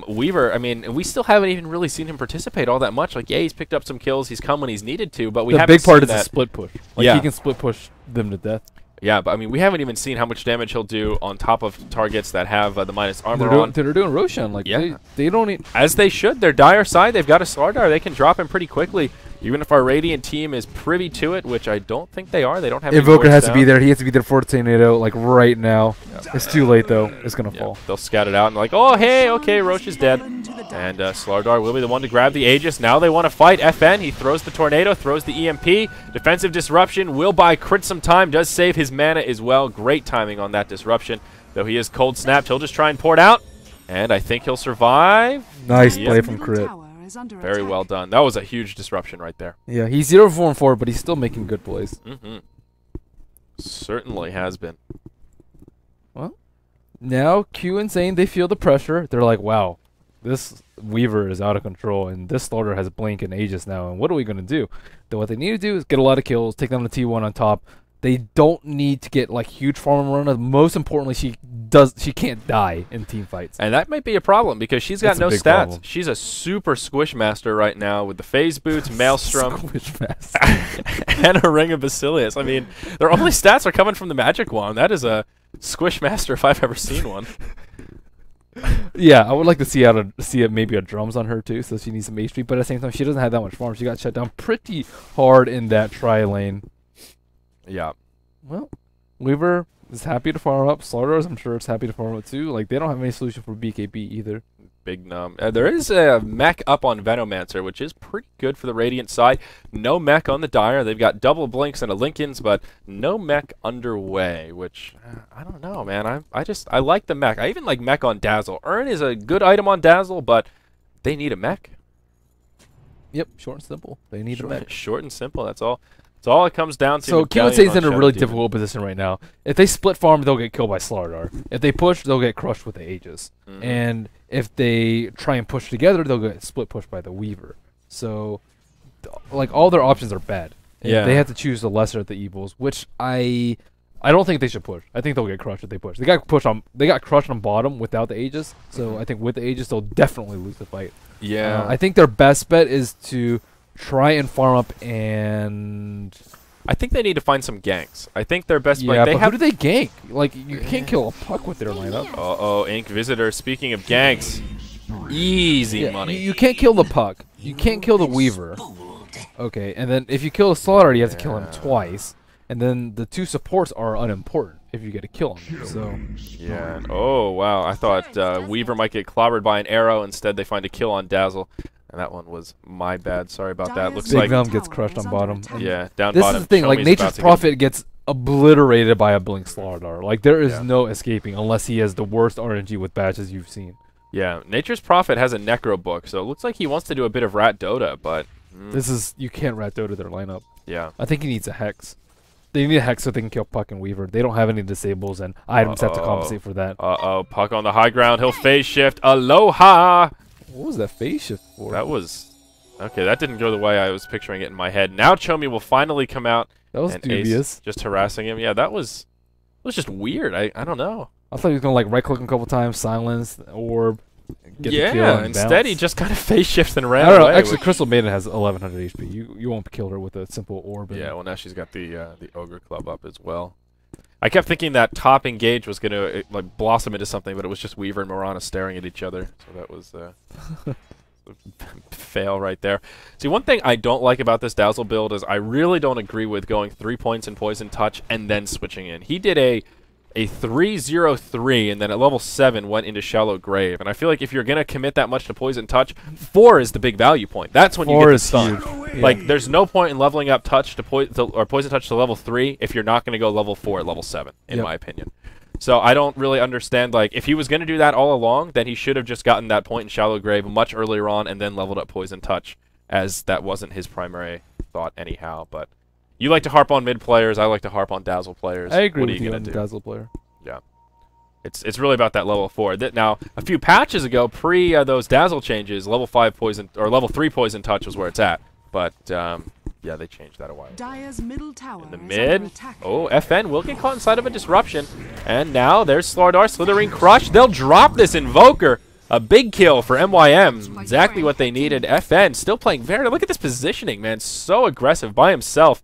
Weaver. I mean, we still haven't even really seen him participate all that much. Like, yeah, he's picked up some kills, he's come when he's needed to, but we haven't. The big part seen is the split push. Like yeah, he can split push them to death. Yeah, but I mean, we haven't even seen how much damage he'll do on top of targets that have the minus armor on. They're doing Roshan. Like, yeah. they don't need... As they should. Their dire side, they've got a Starladder. They can drop him pretty quickly. Even if our Radiant team is privy to it, which I don't think they are. They don't have Invoker has to be there. He has to be there for Tornado, like, right now. Yeah. It's too late, though. It's going to fall. They'll scout it out and like, oh, hey, okay, Roche is dead. And Starladder will be the one to grab the Aegis. Now they want to fight FN. He throws the Tornado, throws the EMP. Defensive Disruption will buy Crit some time. Does save his mana as well. Great timing on that Disruption. Though he is cold snapped, he'll just try and pour it out. And I think he'll survive. Nice play from Crit. Very well done. That was a huge disruption right there. Yeah, he's 0-4-4, but he's still making good plays. Certainly has been. Well, now Q Insane, they feel the pressure. They're like, wow, this Weaver is out of control, and this Starter has Blink and Aegis now, and what are we going to do? Then what they need to do is get a lot of kills, take them to T1 on top. They don't need to get like huge farm run. Most importantly, she can't die in team fights. And that might be a problem because she's got no stats. Problem. She's a super squish master right now with the phase boots, Maelstrom, and a Ring of Basilius. I mean, their only stats are coming from the Magic Wand. That is a squish master if I've ever seen one. Yeah, I would like to see maybe a drums on her too, so she needs some HP. But at the same time, she doesn't have that much farm. She got shut down pretty hard in that tri lane. Yeah. Well, Weaver is happy to farm up. Starladder, I'm sure, is happy to farm up too. Like, they don't have any solution for BKB either. Big num. There is a mech up on Venomancer, which is pretty good for the Radiant side. No mech on the Dire. They've got double Blinks and a Lincoln's, but no mech underway, which, I don't know, man. I like the mech. I even like mech on Dazzle. Urn is a good item on Dazzle, but they need a mech. Yep, short and simple. They need a mech. Short and simple, that's all. That's all it comes down to. So Q&A's in a really difficult position right now. If they split farm, they'll get killed by Starladder. If they push, they'll get crushed with the Aegis. And if they try and push together, they'll get split pushed by the Weaver. So, like, all their options are bad. Yeah. They have to choose the lesser of the evils, which I don't think they should push. I think they'll get crushed if they push. They got crushed on bottom without the Aegis. So I think with the Aegis, they'll definitely lose the fight. Yeah. I think their best bet is to try and farm up, and I think they need to find some ganks. I think their best bet. Yeah, but who do they gank? Like, you can't kill a Puck with their lineup. Uh-oh, Ink Visitor. Speaking of ganks, easy money. You can't kill the Puck. You can't kill the Weaver. Okay, and then if you kill a Starladder, you have to kill him twice. And then the two supports are unimportant if you get a kill on them. So yeah. Oh wow, I thought Weaver might get clobbered by an arrow. Instead, they find a kill on Dazzle. And that one was my bad. Sorry about that. Looks like Big Num gets crushed on bottom. Yeah, down this bottom. This is the thing. Like, Nature's Prophet gets obliterated by a Blink Starladder. Like, there is no escaping unless he has the worst RNG with badges you've seen. Yeah, Nature's Prophet has a Necro book, so it looks like he wants to do a bit of Rat Dota, but you can't Rat Dota their lineup. Yeah. I think he needs a Hex. They need a Hex so they can kill Puck and Weaver. They don't have any disables, and items have to compensate for that. Puck on the high ground. He'll phase shift. Aloha! What was that phase shift for? That was... Okay, that didn't go the way I was picturing it in my head. Now Chomi will finally come out. That was dubious. Ace just harassing him. Yeah, that was just weird. I don't know. I thought he was going to, like, right-click him a couple times, silence, orb, get the kill, and instead bounce. He just kind of phase shifts and ran I don't know. away. Actually, Crystal Maiden has 1100 HP. You won't kill her with a simple orb. Yeah, well, now she's got the Ogre Club up as well. I kept thinking that top engage was going to like blossom into something, but it was just Weaver and Morana staring at each other. So that was... fail right there. See, one thing I don't like about this Dazzle build is I really don't agree with going 3 points in Poison Touch and then switching in. He did a a 3/03, and then at level 7 went into Shallow Grave. And I feel like if you're going to commit that much to Poison Touch, 4 is the big value point. That's when you get the stun. Like, there's no point in leveling up Touch to Poison Touch to level 3 if you're not going to go level 4 at level 7, in my opinion. So I don't really understand, like, if he was going to do that all along, then he should have just gotten that point in Shallow Grave much earlier on and then leveled up Poison Touch, as that wasn't his primary thought anyhow. But you like to harp on mid players, I like to harp on Dazzle players. I agree with you on Dazzle player. Yeah. It's really about that level 4. Now, a few patches ago, pre those Dazzle changes, level 5 Poison, or level 3 Poison Touch was where it's at. But, yeah, they changed that a while ago. In the mid, oh, FN will get caught inside of a disruption. And now there's Starladder slithering Crush. They'll drop this Invoker. A big kill for MYM. Exactly what they needed. FN still playing very... Look at this positioning, man. So aggressive by himself.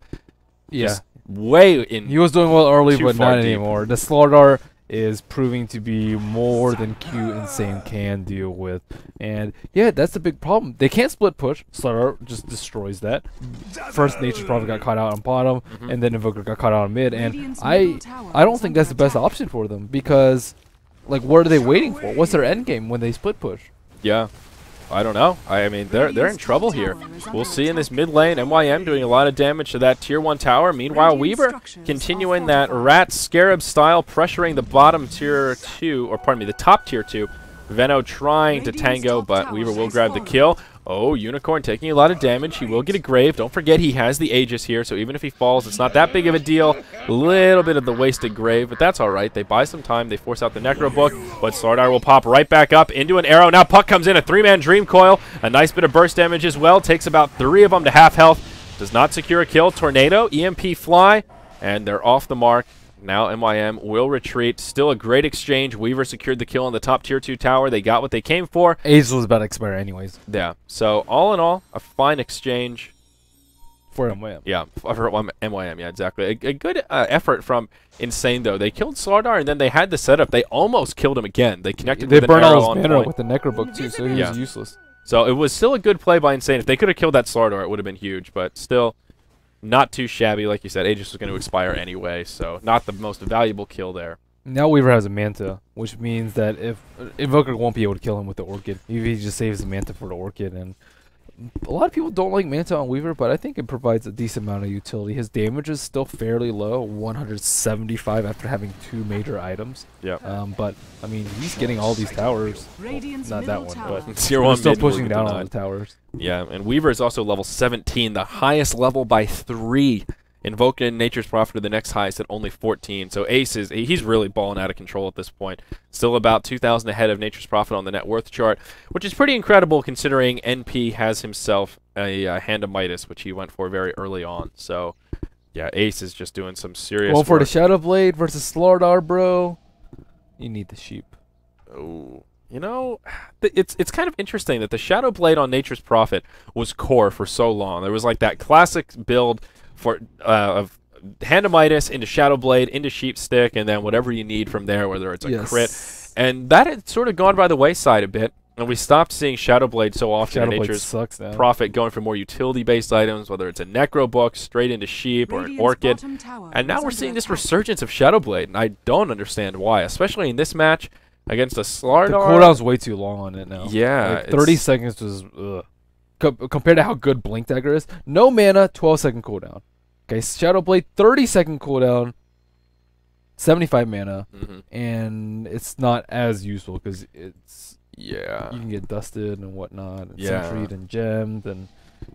Yeah. Just way in... He was doing well early, but not deep. anymore. The Starladder is proving to be more than Q Insane can deal with. And yeah, that's the big problem. They can't split push. Starladder just destroys that. First, Nature's Prophet got caught out on bottom, and then Invoker got caught out on mid. And I don't think that's the best option for them, because, like, what are they waiting for? What's their end game when they split push? Yeah. I don't know. I mean, they're in trouble here. We'll see in this mid lane, MYM doing a lot of damage to that tier 1 tower. Meanwhile, Weaver continuing that rat scarab style, pressuring the bottom tier 2, or pardon me, the top tier 2. Veno trying to tango, but Weaver will grab the kill. Oh, Unicorn taking a lot of damage. He will get a grave. Don't forget he has the Aegis here, so even if he falls, it's not that big of a deal. A little bit of the wasted grave, but that's all right. They buy some time. They force out the Necro Book, but Starladder will pop right back up into an arrow. Now Puck comes in, a 3-man Dream Coil. A nice bit of burst damage as well. Takes about 3 of them to half health. Does not secure a kill. Tornado, EMP fly, and they're off the mark. Now MYM will retreat. Still a great exchange. Weaver secured the kill on the top tier 2 tower. They got what they came for. Aegis was about to expire anyways. Yeah. So all in all, a fine exchange. For MYM. Yeah, for MYM, yeah, exactly. A good effort from Insane, though. They killed Starladder, and then they had the setup. They almost killed him again. They connected with an arrow on point. They burned all his mana with the Necro Book, too, so he was useless. So it was still a good play by Insane. If they could have killed that Starladder, it would have been huge, but still... Not too shabby, like you said. Aegis was going to expire anyway, so not the most valuable kill there. Now Weaver has a Manta, which means that if Invoker won't be able to kill him with the Orchid, he just saves the Manta for the Orchid. And a lot of people don't like Manta on Weaver, but I think it provides a decent amount of utility. His damage is still fairly low, 175 after having 2 major items. Yeah. But I mean, he's getting all these towers. Well, not that one, but tier 1 still pushing down on the towers. Yeah, and Weaver is also level 17, the highest level by 3. Invoking Nature's Prophet to the next highest at only 14. So Ace he's really balling out of control at this point. Still about 2,000 ahead of Nature's Prophet on the net worth chart, which is pretty incredible considering NP has himself a Hand of Midas, which he went for very early on. So yeah, Ace is just doing some serious work. For the Shadow Blade versus Starladder, bro, you need the sheep. Oh. You know, it's kind of interesting that the Shadow Blade on Nature's Prophet was core for so long. There was like that classic build for of Hand of Midas into Shadow Blade into Sheep Stick, and then whatever you need from there, whether it's a crit. And that had sort of gone by the wayside a bit, and we stopped seeing Shadow Blade so often in Nature's Prophet going for more utility-based items, whether it's a Necro Book straight into Sheep or an Orchid. And now we're seeing this resurgence of Shadow Blade, and I don't understand why, especially in this match against a Starladder. The cooldown's way too long on it now. Yeah. Like 30 seconds was... compared to how good Blink Dagger is, no mana, 12-second cooldown. Okay, Shadow Blade, 30-second cooldown, 75 mana, and it's not as useful because it's you can get dusted and whatnot, and sentried and gemmed and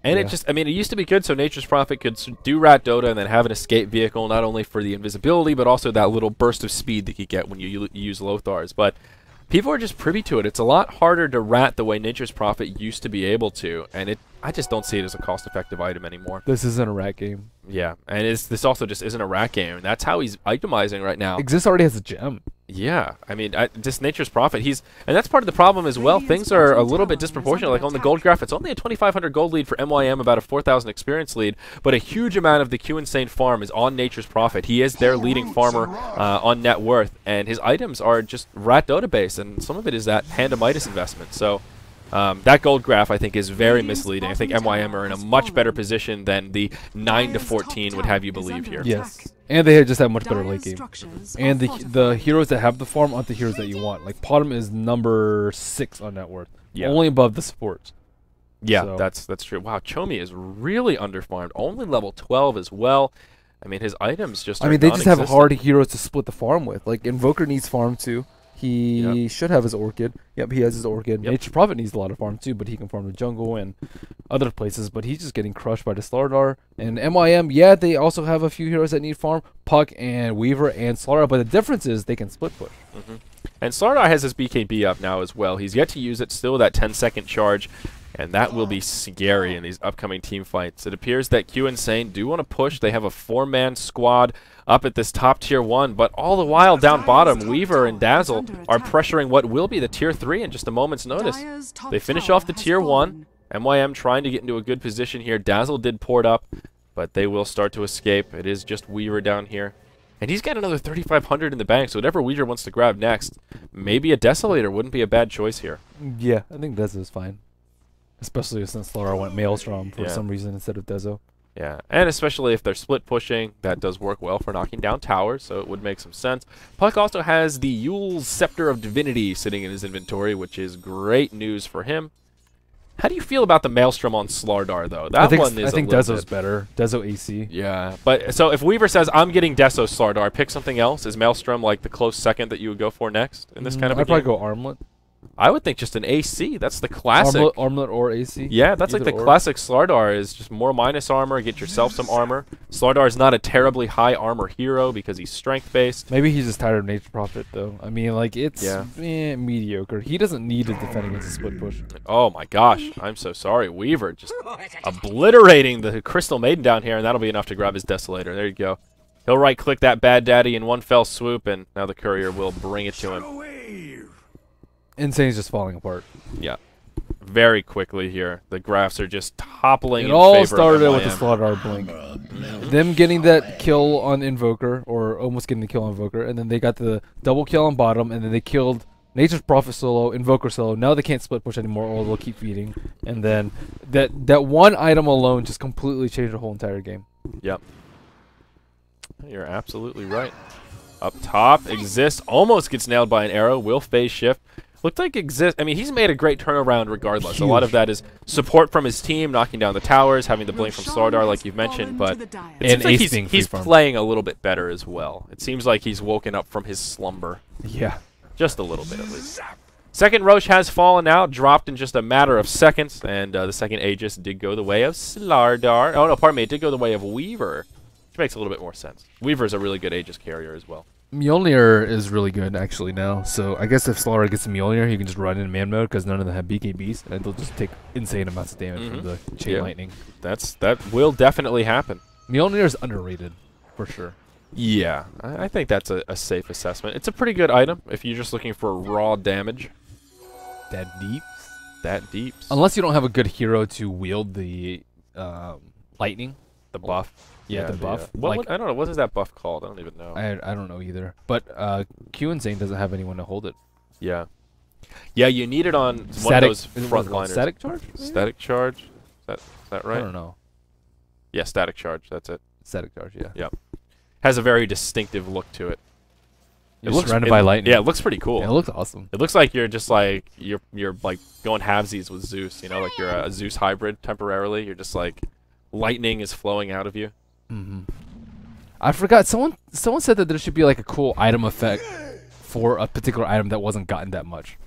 it just, I mean, it used to be good so Nature's Prophet could do Rat Dota and then have an escape vehicle, not only for the invisibility but also that little burst of speed that you get when you use Lothars. But people are just privy to it. It's a lot harder to rat the way Nature's Prophet used to be able to, and I just don't see it as a cost-effective item anymore. This isn't a rat game. Yeah, and this also just isn't a rat game. And that's how he's itemizing right now. Exist already has a gem. Yeah, I mean, just Nature's Prophet, and that's part of the problem as well. Things are a little bit disproportionate. Like on the gold graph, it's only a 2,500 gold lead for MYM, about a 4,000 experience lead, but a huge amount of the Q Insane farm is on Nature's Prophet. He is their leading farmer on net worth, and his items are just Rat Dota based, and some of it is that Hand of Midas investment. So That gold graph, I think, is very misleading. I think MYM are in a much better position than the 9 to 14 would have you believe here. Yes, and they just have much better late game. And the heroes that have the farm aren't the heroes that you want. Like Potom is number 6 on net worth, only above the supports. Yeah, so. that's true. Wow, Chomi is really underfarmed. Only level 12 as well. I mean, his items just. They just have hard heroes to split the farm with. Like Invoker needs farm too. He should have his Orchid. Yep, he has his Orchid. Nature Prophet needs a lot of farm too, but he can farm the jungle and other places. But he's just getting crushed by the Starladder. And MYM, yeah, they also have a few heroes that need farm. Puck and Weaver and Starladder. But the difference is they can split push. And Starladder has his BKB up now as well. He's yet to use it. Still that 10-second charge. And that will be scary in these upcoming team fights. It appears that Q Insane do want to push. They have a 4-man squad up at this top tier 1, but all the while down bottom, Weaver and Dazzle are pressuring what will be the tier 3 in just a moment's notice. They finish off the tier 1. MYM trying to get into a good position here. Dazzle did port up, but they will start to escape. It is just Weaver down here. And he's got another 3,500 in the bank, so whatever Weaver wants to grab next, maybe a Desolator wouldn't be a bad choice here. Yeah, I think Dezo is fine. Especially since Laura went Maelstrom for some reason instead of Dezo. Yeah, and especially if they're split pushing, that does work well for knocking down towers, so it would make some sense. Puck also has the Yule's Scepter of Divinity sitting in his inventory, which is great news for him. How do you feel about the Maelstrom on Slardar, though? I think Dezo's better. Dezo AC. Yeah, but so if Weaver says, I'm getting Dezo Slardar, pick something else. Is Maelstrom like the close second that you would go for next in this kind of a game? I'd probably go Armlet. I would think just an AC. That's the classic. Armlet or AC? Yeah, that's like the classic Slardar is just more minus armor, get yourself some armor. Slardar is not a terribly high armor hero because he's strength-based. Maybe he's just tired of Nature Prophet, though. I mean, like, it's mediocre. He doesn't need to defend against a split push. Oh, my gosh. I'm so sorry. Weaver just obliterating the Crystal Maiden down here, and that'll be enough to grab his Desolator. There you go. He'll right-click that Bad Daddy in one fell swoop, and now the Courier will bring it to him. Insane's just falling apart. Yeah. Very quickly here. The graphs are just toppling in favor all of started MYM. with the Starladder blink. Them getting that kill on Invoker, or almost getting the kill on Invoker, and then they got the double kill on bottom, and then they killed Nature's Prophet solo, Invoker solo. Now they can't split push anymore, or they'll keep feeding. And then that one item alone just completely changed the whole entire game. Yep. You're absolutely right. Up top, Exist almost gets nailed by an arrow. Will phase shift. Looked like Exist. I mean, he's made a great turnaround regardless. Huge. A lot of that is support from his team, knocking down the towers, having the blink from Slardar, like you've mentioned. But it seems like he's playing a little bit better as well. It seems like he's woken up from his slumber. Yeah. Just a little bit, at least. Second Roche has fallen out, dropped in just a matter of seconds, and the second Aegis did go the way of Slardar. Oh, no, pardon me. It did go the way of Weaver, which makes a little bit more sense. Weaver's a really good Aegis carrier as well. Mjolnir is really good actually now, so I guess if Starladder gets a Mjolnir, he can just run in man mode because none of them have BKBs, and they'll just take insane amounts of damage from the chain lightning. That will definitely happen. Mjolnir is underrated, for sure. Yeah, I think that's a safe assessment. It's a pretty good item if you're just looking for raw damage. That deeps? That deeps. Unless you don't have a good hero to wield the lightning. The buff. Yeah, the buff. I don't know. What is that buff called? I don't even know. I don't know either. But Q Insane doesn't have anyone to hold it. Yeah. Yeah, you need it on one of those frontliners. Static charge? Maybe? Static charge? Is that right? I don't know. Yeah, static charge. That's it. Static charge, yeah. Yep. Has a very distinctive look to it. It looks surrounded by lightning. Yeah, it looks pretty cool. Yeah, it looks awesome. It looks like you're just like you're like going halvesies with Zeus. You know, like you're a Zeus hybrid temporarily. You're just like lightning is flowing out of you. I forgot. Someone said that there should be like a cool item effect for a particular item that wasn't gotten that much,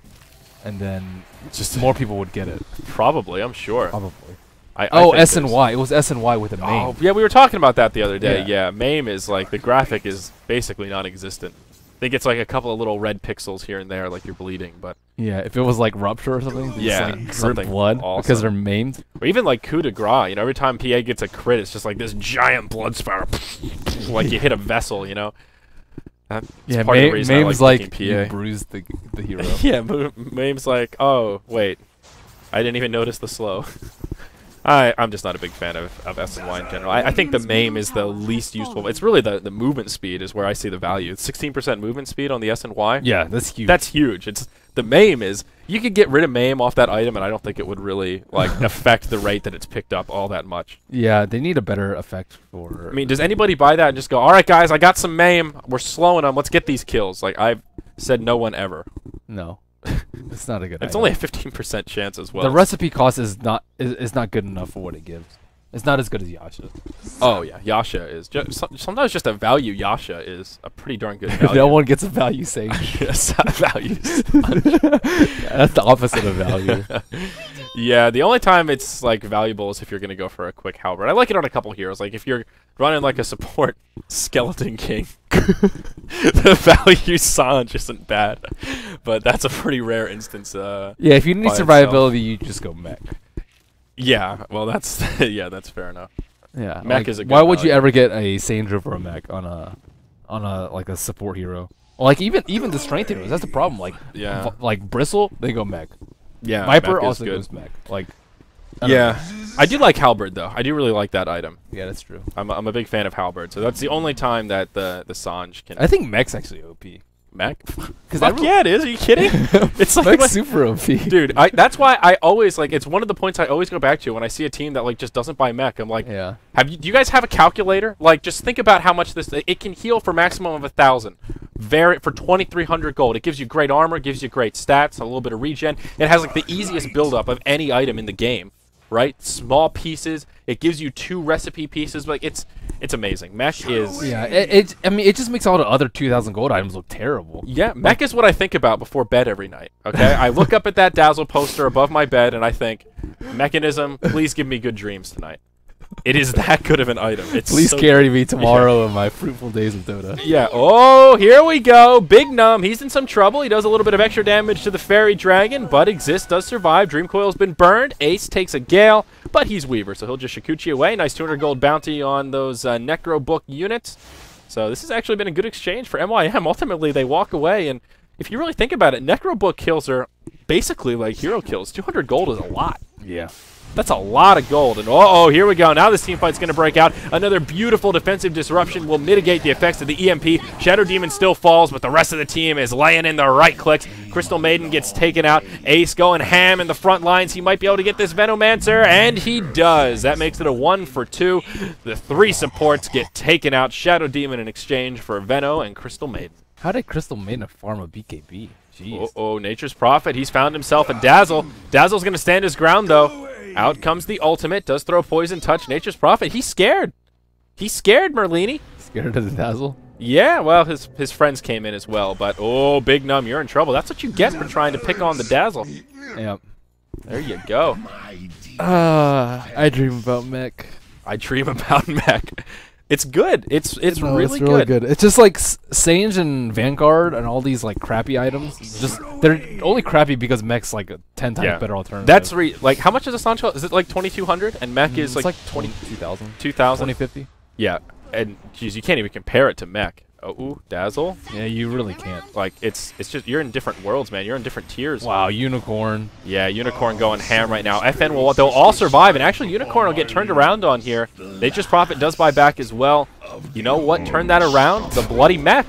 and then just more people would get it. Probably, I'm sure. Probably. S and Y. It was S and Y with a MAME. Oh, yeah, we were talking about that the other day. Yeah, MAME is like the graphic is basically non-existent. I think it's like a couple of little red pixels here and there, like you're bleeding, but yeah, if it was like Rupture or something, yeah, like something blood awesome. Because they're maimed. Or even like coup de grace, you know, every time PA gets a crit, it's just like this giant blood spatter, like you hit a vessel, you know. That's part of the reason MAME's I like like PA. you bruised the hero. Yeah, MAME's like, oh wait, I didn't even notice the slow. I'm just not a big fan of S&Y in general. I think the MYM is the least useful. It's really the movement speed is where I see the value. 16% movement speed on the S&Y. Yeah, that's huge. That's huge. It's the MYM is you could get rid of MYM off that item, and I don't think it would really like affect the rate that it's picked up all that much. Yeah, they need a better effect for. I mean, does anybody buy that and just go, all right, guys, I got some MYM. We're slowing them. Let's get these kills. Like I've said, no one ever. No. It's not a good. It's only a 15% chance as well. The recipe cost is not good enough for what it gives. It's not as good as Yasha. Oh yeah, Yasha is sometimes just a value. Yasha is a pretty darn good value. No one gets a value saying yes, value. That's the opposite of value. Yeah, the only time it's like valuable is if you're gonna go for a quick halberd. I like it on a couple heroes. Like if you're running like a support skeleton king, the value Sanj isn't bad, but that's a pretty rare instance. Yeah, if you need survivability, you just go mech. Yeah, well that's yeah, that's fair enough. Yeah, mech like, is a good why would you value. ever get a Sandra for a mech on a like a support hero? Like even the strength heroes, that's the problem. Like like Bristle, they go mech. Yeah, Viper mech is also good. goes mech. Like yeah, I do like halberd though. I do really like that item. Yeah, that's true. I'm a big fan of halberd, so that's the only time that the Sanj can. I think mech's actually OP. Mech? Fuck yeah, it is. Are you kidding? It's like mech's super OP. Dude, that's why I always like. It's one of the points I always go back to when I see a team that like just doesn't buy mech. I'm like, yeah. Do you guys have a calculator? Like, just think about how much this. It can heal for maximum of 1,000. For 2,300 gold. It gives you great armor, gives you great stats, a little bit of regen. It has like the easiest buildup of any item in the game. Right? Small pieces. It gives you 2 recipe pieces. Like it's amazing. Mech is. Yeah. I mean, it just makes all the other 2,000 gold items look terrible. Yeah, mech is what I think about before bed every night. Okay, I look up at that Dazzle poster above my bed and I think, mechanism, please give me good dreams tonight. It is that good of an item. It's Please so carry me tomorrow in my fruitful days of Dota. Yeah. Oh, here we go. Big Num. He's in some trouble. He does a little bit of extra damage to the Fairy Dragon, but Exist does survive. Dream Coil's been burned. Ace takes a Gale, but he's Weaver, so he'll just Shikuchi away. Nice 200 gold bounty on those Necro Book units. So this has actually been a good exchange for MYM. Ultimately, they walk away, and if you really think about it, Necro Book kills are basically like hero kills. 200 gold is a lot. Yeah. That's a lot of gold. And uh-oh, here we go. Now this team fight's going to break out. Another beautiful defensive disruption will mitigate the effects of the EMP. Shadow Demon still falls, but the rest of the team is laying in the right clicks. Crystal Maiden gets taken out. Ace going ham in the front lines. He might be able to get this Venomancer, and he does. That makes it a 1 for 2. The 3 supports get taken out. Shadow Demon in exchange for Veno and Crystal Maiden. How did Crystal Maiden farm a BKB? Jeez. Uh-oh, Nature's Prophet. He's found himself a Dazzle. Dazzle's going to stand his ground, though. Out comes the ultimate. Does throw Poison Touch. Nature's Prophet. He's scared. He's scared, Merlini. Scared of the Dazzle? Yeah, well, his friends came in as well. But, oh, Big Num, you're in trouble. That's what you get for trying to pick on the Dazzle. Yep. There you go. I dream about mech. I dream about mech. It's good. It's really good. It's just like Sange and Vanguard and all these like crappy items. Just they're only crappy because mech's like a 10 times better alternative. That's like how much is a Sancho? Is it like 2,200? And mech is like 22,000. 2,000. 2050. Yeah, and geez, you can't even compare it to mech. Oh, ooh, Dazzle. Yeah, you really can't. Like it's just you're in different worlds, man. You're in different tiers. Wow, Unicorn. Yeah, Unicorn going ham right now. FN they'll all survive, and actually Unicorn will get turned around on here. Nature's Prophet does buy back as well. You know what turned that around? The bloody mech.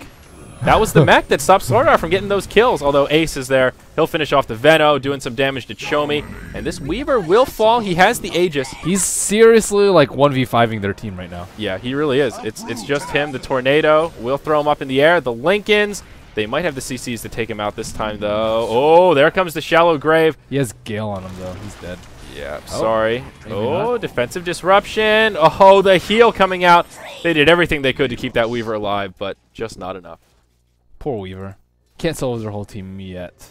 That was the mech that stopped Starladder from getting those kills. Although Ace is there, he'll finish off the Veno, doing some damage to Chomi. And this Weaver will fall. He has the Aegis. He's seriously like 1v5ing their team right now. Yeah, he really is. It's just him. The Tornado will throw him up in the air. The Lincolns, they might have the CCs to take him out this time, though. Oh, there comes the Shallow Grave. He has Gale on him, though. He's dead. Yeah, sorry. Oh, not. defensive disruption. Oh, the heal coming out. They did everything they could to keep that Weaver alive, but just not enough. Poor Weaver. Can't salvage their whole team yet.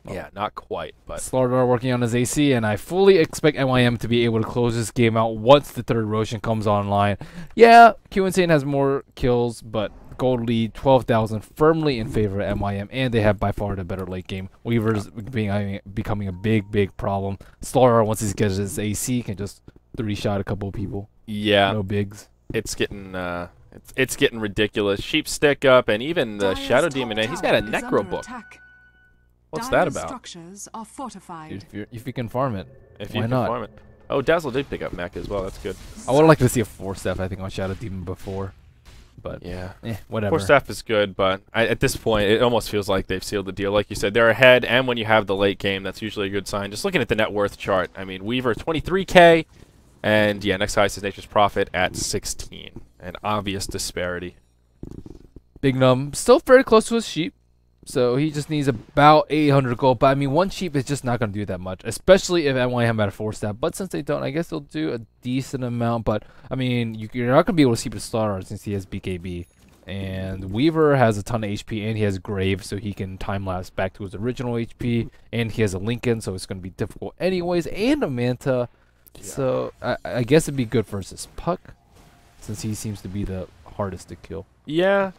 Yeah, not quite, but Starladder working on his AC, and I fully expect MYM to be able to close this game out once the third Roshan comes online. Yeah, Q Insane has more kills, but gold lead 12,000 firmly in favor of MYM, and they have by far the better late game. Weaver's becoming a big problem. Starladder, once he gets his AC, can just 3-shot a couple of people. Yeah, no bigs. It's getting it's getting ridiculous. Sheep stick up, and even the Shadow Demon, he's got a Necro Book. What's that about? Structures are fortified. If you can farm it, If why you can not? farm it. Oh, Dazzle did pick up mech as well. That's good. I would like to see a 4-step. I think on Shadow Demon before, but Yeah. whatever. 4-step is good, but at this point, it almost feels like they've sealed the deal. Like you said, they're ahead, and when you have the late game, that's usually a good sign. Just looking at the net worth chart, I mean, Weaver 23K, and yeah, next highest is Nature's Prophet at 16. An obvious disparity. Big Num still very close to his sheep, so he just needs about 800 gold. But I mean, one sheep is just not going to do that much, especially if MYM had a 4-step. But since they don't, I guess they'll do a decent amount. But I mean, you're not going to be able to see the Starladder since he has BKB. And Weaver has a ton of HP, and he has Grave, so he can time-lapse back to his original HP. And he has a Lincoln, so it's going to be difficult anyways, and a Manta. Yeah. So I guess it'd be good versus Puck, since he seems to be the hardest to kill. Yeah.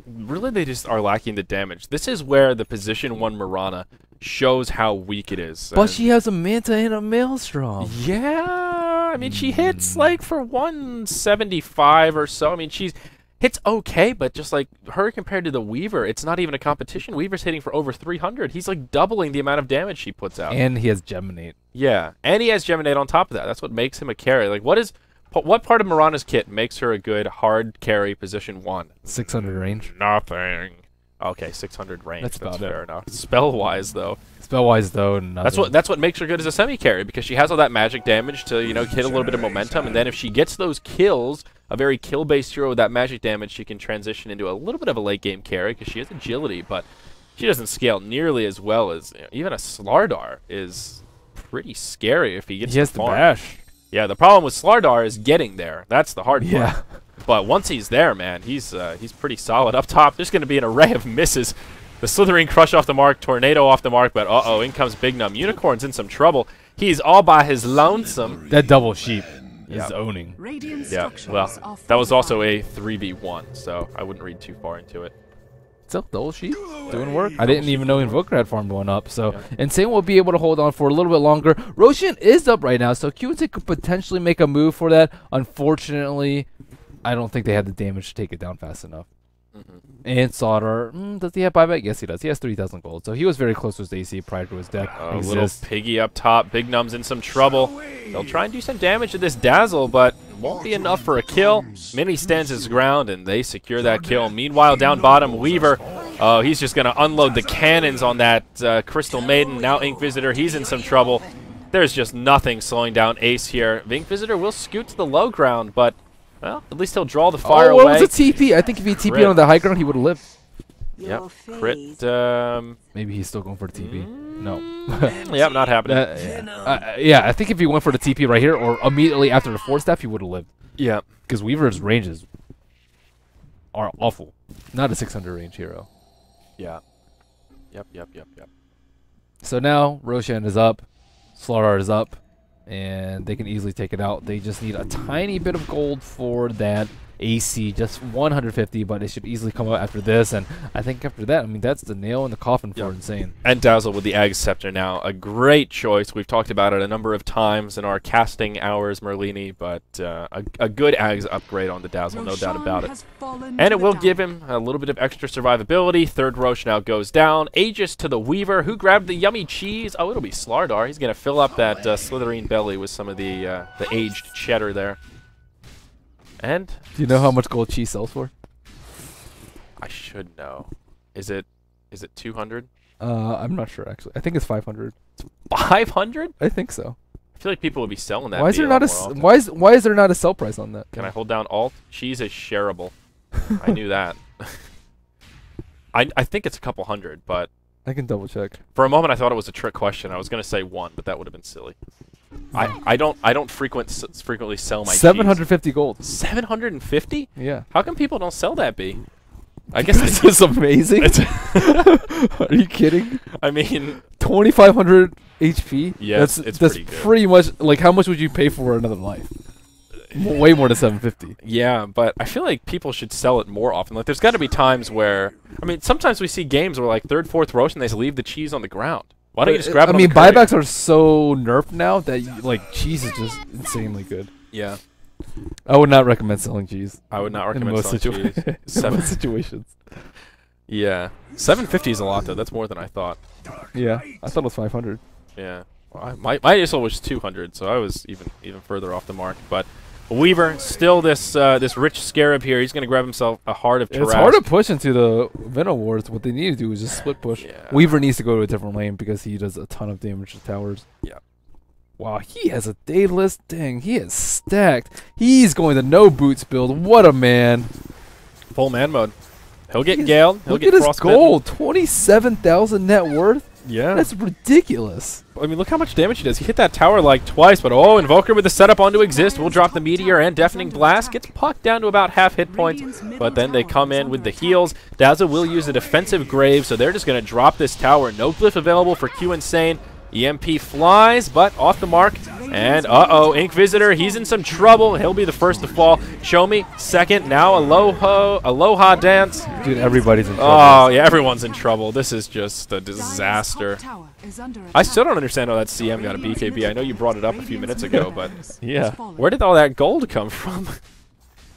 Really, they just are lacking the damage. This is where the position 1 Mirana shows how weak it is. But she has a Manta and a Maelstrom. Yeah, I mean, she hits like for 175 or so. I mean, she's hits okay, but just like her compared to the Weaver, it's not even a competition. Weaver's hitting for over 300. He's like doubling the amount of damage she puts out. And he has Geminate. Yeah, and he has Geminate on top of that. That's what makes him a carry. Like, what part of Mirana's kit makes her a good hard carry position 1? 600 range. Nothing. Okay, 600 range. That's That's about fair enough. Spell-wise, though. Spell-wise, though, nothing. That's what makes her good as a semi-carry, because she has all that magic damage to, you know, hit a little bit of momentum, and then if she gets those kills, a very kill-based hero with that magic damage, she can transition into a little bit of a late-game carry, because she has agility, but she doesn't scale nearly as well as, you know, even a Starladder is pretty scary if he gets He has the bash. Yeah, the problem with Starladder is getting there. That's the hard part. Yeah. But once he's there, man, he's pretty solid. Up top, there's going to be an array of misses. The Slithering Crush off the mark, Tornado off the mark, but uh-oh, in comes Big Num. Unicorn's in some trouble. He's all by his lonesome. That double sheep is owning. Yeah, well, that was also a 3v1, so I wouldn't read too far into it. Still, double sheep doing work. I didn't even know Invoker had farmed one up. So, Insane will be able to hold on for a little bit longer. Roshan is up right now, so QNT could potentially make a move for that. Unfortunately, I don't think they had the damage to take it down fast enough. And Sauter, does he have buyback? Yes, he does. He has 3,000 gold, so he was very close to his AC prior to his death. A little piggy up top. Big Num's in some trouble. They'll try and do some damage to this Dazzle, but won't be enough for a kill. Mini stands his ground, and they secure that kill. Meanwhile, down bottom, Weaver, he's just going to unload the cannons on that Crystal Maiden. Now Ink Visitor, he's in some trouble. There's just nothing slowing down Ace here. Ink Visitor will scoot to the low ground, but, well, at least he'll draw the fire away. Oh, it was a TP. I think if he TP'd on the high ground, he would have lived. Yep. Crit. Maybe he's still going for the TP. No. Yep, not happening. Yeah, I think if he went for the TP right here or immediately after the 4-step, he would have lived. Yeah. Because Weaver's ranges are awful. Not a 600 range hero. Yeah. Yep. So now Roshan is up. Starladder is up. And they can easily take it out. They just need a tiny bit of gold for that AC, just 150, but it should easily come out after this. And I think after that, I mean, that's the nail in the coffin for Insane. And Dazzle with the Ag Scepter now, a great choice. We've talked about it a number of times in our casting hours, Merlini, but a good Ag's upgrade on the Dazzle, no doubt about it. And it will give him a little bit of extra survivability. Third Roche now goes down. Aegis to the Weaver, who grabbed the yummy cheese. Oh, it'll be Starladder. He's going to fill up that Slytherin belly with some of the aged cheddar there. And do you know how much gold cheese sells for? I should know. Is it 200? I'm not sure actually. I think it's 500. 500? I think so. I feel like people would be selling that. Why is there not a why is there not a sell price on that? Can I hold down Alt? Cheese is shareable. I knew that. I think it's a couple hundred, but I can double check. For a moment, I thought it was a trick question. I was going to say 1, but that would have been silly. I don't frequently sell my 750 gold. 750? Yeah. How come people don't sell that, B? I guess this is amazing. Are you kidding? I mean, 2,500 HP. Yeah, it's pretty good. Pretty much like how much would you pay for another life? Way more than 750. Yeah, but I feel like people should sell it more often. Like, there's got to be times where, I mean, sometimes we see games where like 3rd, 4th roast and they just leave the cheese on the ground. Why don't you just grab it? I mean, buybacks are so nerfed now that like cheese is just insanely good. Yeah. I would not recommend selling cheese. I would not recommend selling cheese. In most situations. Yeah. 750 is a lot, though. That's more than I thought. Yeah, I thought it was 500. Yeah. Well, my initial was 200, so I was even further off the mark. But Weaver, still this rich scarab here. He's going to grab himself a Heart of Tarask. It's hard to push into the Venom Wards. What they need to do is just split push. Yeah. Weaver needs to go to a different lane because he does a ton of damage to towers. Yeah. Wow, he has a Daedalus. Dang, he is stacked. He's going to no boots build. What a man. Full man mode. He'll get Gale. He'll Look get at his Frostbitten. gold. 27,000 net worth. Yeah. That's ridiculous. I mean, look how much damage he does. He hit that tower like twice, but oh, Invoker with the setup onto Exist will drop the Meteor and Deafening Blast. Gets Puck down to about half hit points, but then they come in with the heals. Dazzle will use a defensive Grave, so they're just going to drop this tower. No Glyph available for Q Insane. EMP flies, but off the mark. And uh-oh, Ink Visitor, he's in some trouble. He'll be the first to fall. Show me second. Now Aloha Dance. Dude, everybody's in trouble. Oh, yeah, everyone's in trouble. This is just a disaster. I still don't understand how that CM got a BKB. I know you brought it up a few minutes ago, but Yeah. where did all that gold come from?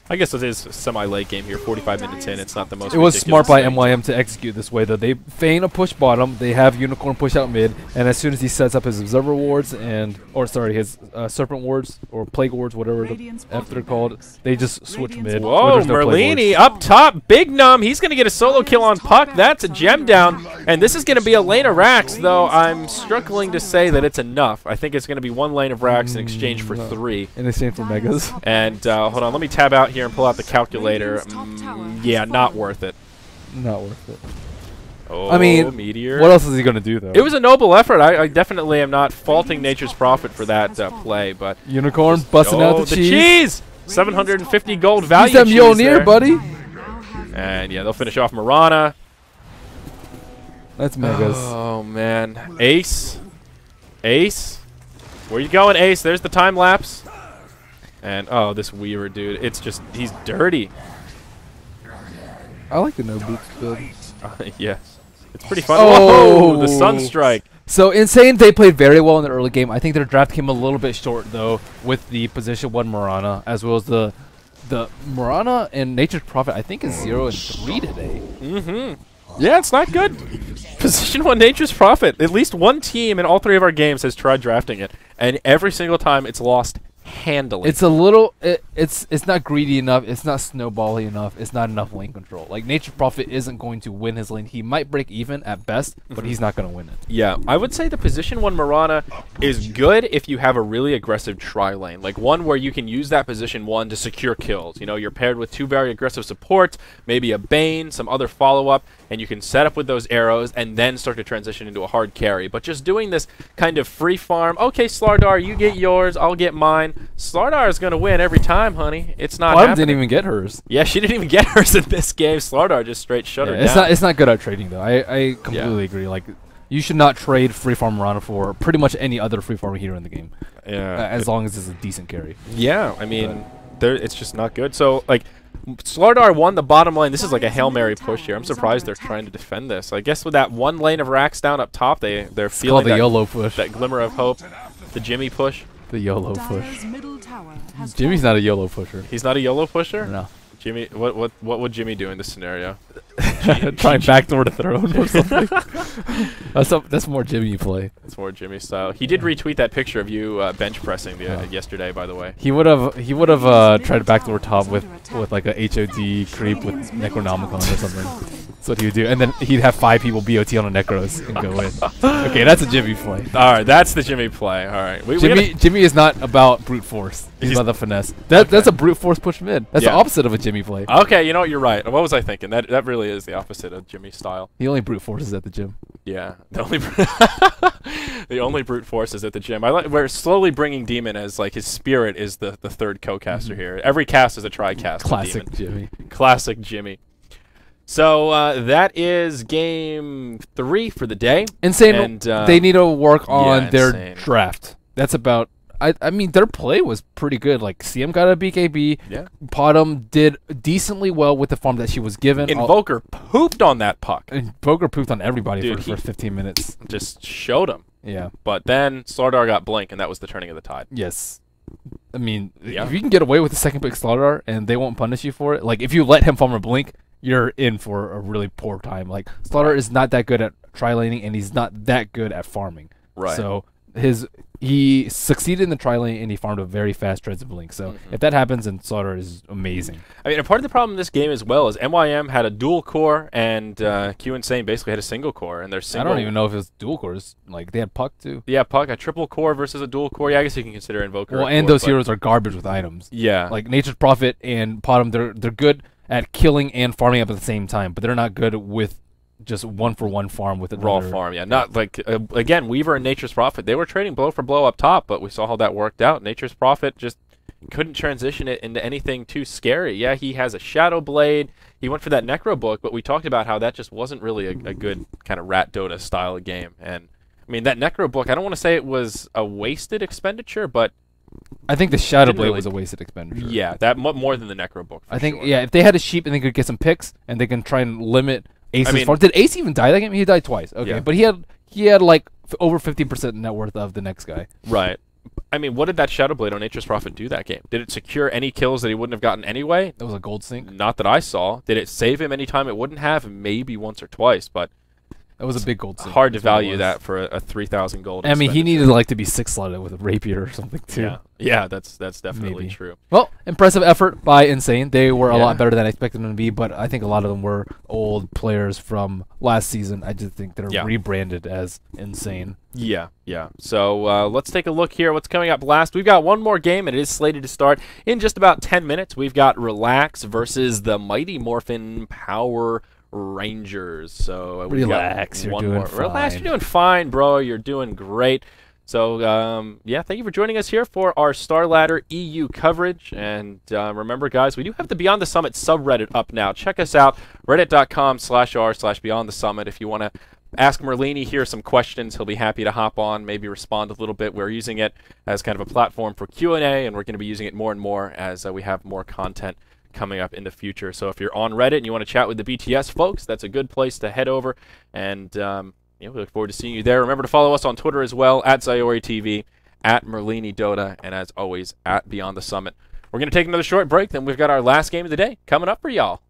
I guess it is semi-late game here, 45 minutes in. It's not the most It was smart by thing. MYM to execute this way, though. They feign a push bottom. They have Unicorn push out mid, and as soon as he sets up his Observer wards his Serpent wards or Plague wards, whatever they're called, they just switch mid. Whoa, Merlini up top, Big Num. He's going to get a solo kill on Puck. That's a gem down, and this is going to be a lane of Rax, though I'm struggling to say that it's enough. I think it's going to be one lane of Rax in exchange for 3. In exchange for Megas. And hold on, let me tab out here and pull out the calculator. Yeah, not worth it. Not worth it. Oh, I mean, Meteor. what else is he going to do, though? It was a noble effort. I definitely am not faulting Nature's Prophet for that play, but Unicorn busting out the cheese. 750 gold value. Use them cheese Mjolnir, there. buddy. And yeah, they'll finish off Marana. That's Megas. Oh man, Ace, where you going, Ace? There's the time lapse. And oh, this Weaver dude, it's just he's dirty. I like the no boots build. Yes, it's pretty fun. Oh, Whoa, the Sunstrike. So Insane, they played very well in the early game. I think their draft came a little bit short though, with the position 1 Marana as well as the Marana and Nature's Prophet. I think is 0 and 3 today. Yeah, it's not good. Position 1 Nature's Prophet. At least one team in all 3 of our games has tried drafting it, and every single time it's lost handily. It's a little, it's not greedy enough. It's not snowbally enough. It's not enough lane control. Like Nature's Prophet isn't going to win his lane. He might break even at best, but he's not going to win it. Yeah, I would say the position 1 Marana is good if you have a really aggressive tri-lane, like one where you can use that position 1 to secure kills. You know, you're paired with 2 very aggressive supports, maybe a Bane, some other follow-up, and you can set up with those arrows and then start to transition into a hard carry. But just doing this kind of free farm, okay, Starladder, you get yours, I'll get mine. Starladder is going to win every time, honey. It's not Bottom happening. didn't even get hers. Yeah, she didn't even get hers in this game. Starladder just straight shut her It's down. not. It's not good at trading though. I completely agree. Like, you should not trade free farm Marana for pretty much any other free farm hero in the game. Yeah, As long as it's a decent carry. yeah, I mean, it's just not good. So, like, Starladder won the bottom lane. This is like a Hail Mary push here. I'm surprised they're trying to defend this. I guess with that 1 lane of Rax down up top, they're It's feeling called the YOLO push. that glimmer of hope. The Jimmy push. The YOLO push. Jimmy's not a YOLO pusher. He's not a YOLO pusher? No. Jimmy, what would Jimmy do in this scenario? Trying backdoor to throne or something. That's more Jimmy play. It's more Jimmy style. He did retweet that picture of you bench pressing yesterday, by the way. He would have tried backdoor top with like a HOD creep with Necronomicon or something. That's what he would do, and then he'd have 5 people BOT on a Necros and go in. Okay, that's a Jimmy play. All right, that's the Jimmy play. All right, Jimmy is not about brute force. He's about the finesse. That's a brute force push mid. That's the opposite of a Jimmy play. Okay, you know what? You're right. What was I thinking? That really is the opposite of Jimmy style. He only brute forces at the gym. Yeah, the only brute force is at the gym. We're slowly bringing Demon as like his spirit is the 3rd co-caster here. Every cast is a tri-cast. Classic Jimmy. Classic Jimmy. So that is game 3 for the day. Insane. And, they need to work on their Insane. draft. That's about. I mean, their play was pretty good. Like, CM got a BKB. Yeah. Potom did decently well with the farm that she was given. Invoker pooped on that puck. Invoker pooped on everybody Dude, for 15 minutes. Just showed him. Yeah. But then Starladder got Blink, and that was the turning of the tide. Yes. I mean, Yeah. if you can get away with the second pick Starladder and they won't punish you for it, like if you let him farm a Blink you're in for a really poor time. Like Starladder is not that good at tri-laning, and he's not that good at farming. Right. So he succeeded in the tri-lane, and he farmed a very fast Treads of Blink. So if that happens, then Starladder is amazing. I mean, and part of the problem in this game as well is MYM had a dual core, and Q Insane basically had a single core, and their single. I don't even know if it was dual cores. Like they had Puck too. Yeah, Puck, a triple core versus a dual core. Yeah, I guess you can consider Invoker. Well, and those heroes are garbage with items. Yeah. Like Nature's Prophet and Potom, they're good at killing and farming up at the same time, but they're not good with just one-for-one farm with raw farm. Yeah, not like again, Weaver and Nature's Prophet. They were trading blow for blow up top, but we saw how that worked out. Nature's Prophet just couldn't transition it into anything too scary. Yeah, he has a Shadow Blade. He went for that Necro Book, but we talked about how that just wasn't really a good kind of Rat Dota style of game. And I mean, that Necro Book, I don't want to say it was a wasted expenditure, but I think the Shadow Blade was a wasted expenditure. Yeah, that more than the Necro Book. I think yeah, if they had a sheep and they could get some picks and they can try and limit Ace's farm. Did Ace even die that game? He died twice. Okay, yeah. But he had like over 50% net worth of the next guy. Right. I mean, what did that Shadow Blade on Nature's Prophet do that game? Did it secure any kills that he wouldn't have gotten anyway? That was a gold sink. Not that I saw. Did it save him any time it wouldn't have? Maybe once or twice, but that was a big gold sink. Hard to value that for a 3,000 gold. I mean, he needed like to be 6-slotted with a rapier or something too. Yeah, yeah, that's definitely true. Well, impressive effort by Insane. They were a lot better than I expected them to be, but I think a lot of them were old players from last season. I just think they're rebranded as Insane. Yeah, yeah. So let's take a look here. What's coming up last? We've got one more game, and it is slated to start in just about 10 minutes. We've got Relax versus the Mighty Morphin Power Rangers. So relax, you're doing fine. Relax, you're doing fine, bro. You're doing great. So yeah, thank you for joining us here for our Starladder EU coverage. And remember, guys, we do have the Beyond the Summit subreddit up now. Check us out, reddit.com/r/Beyond the Summit. If you want to ask Merlini here some questions, he'll be happy to hop on, maybe respond a little bit. We're using it as kind of a platform for Q&A, and we're going to be using it more and more as we have more content coming up in the future. So if you're on Reddit and you want to chat with the BTS folks, that's a good place to head over. And we look forward to seeing you there. Remember to follow us on Twitter as well, at ZioriTV, at Merlini Dota, and as always, at Beyond the Summit. We're going to take another short break, then we've got our last game of the day coming up for y'all.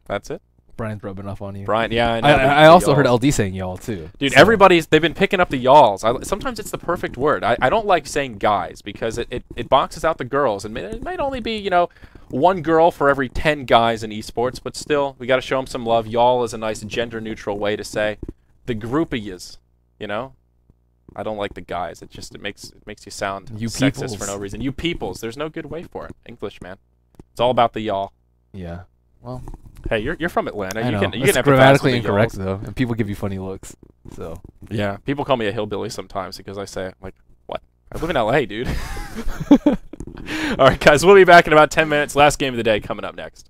That's it. Brian's rubbing off on you. Brian, yeah, I know. I also heard LD saying y'all too. Dude, they've been picking up the y'alls. Sometimes it's the perfect word. I don't like saying guys because it boxes out the girls. And it might only be, one girl for every 10 guys in esports, but still, we got to show them some love. Y'all is a nice gender-neutral way to say the groupies, I don't like the guys. It makes you sound sexist for no reason. You peoples. There's no good way for it. English, man. It's all about the y'all. Yeah. Well, hey, you're from Atlanta. I know. You can grammatically incorrect though, and people give you funny looks. So yeah, people call me a hillbilly sometimes because I say like, "What? I live in LA, dude." All right, guys, we'll be back in about 10 minutes. Last game of the day coming up next.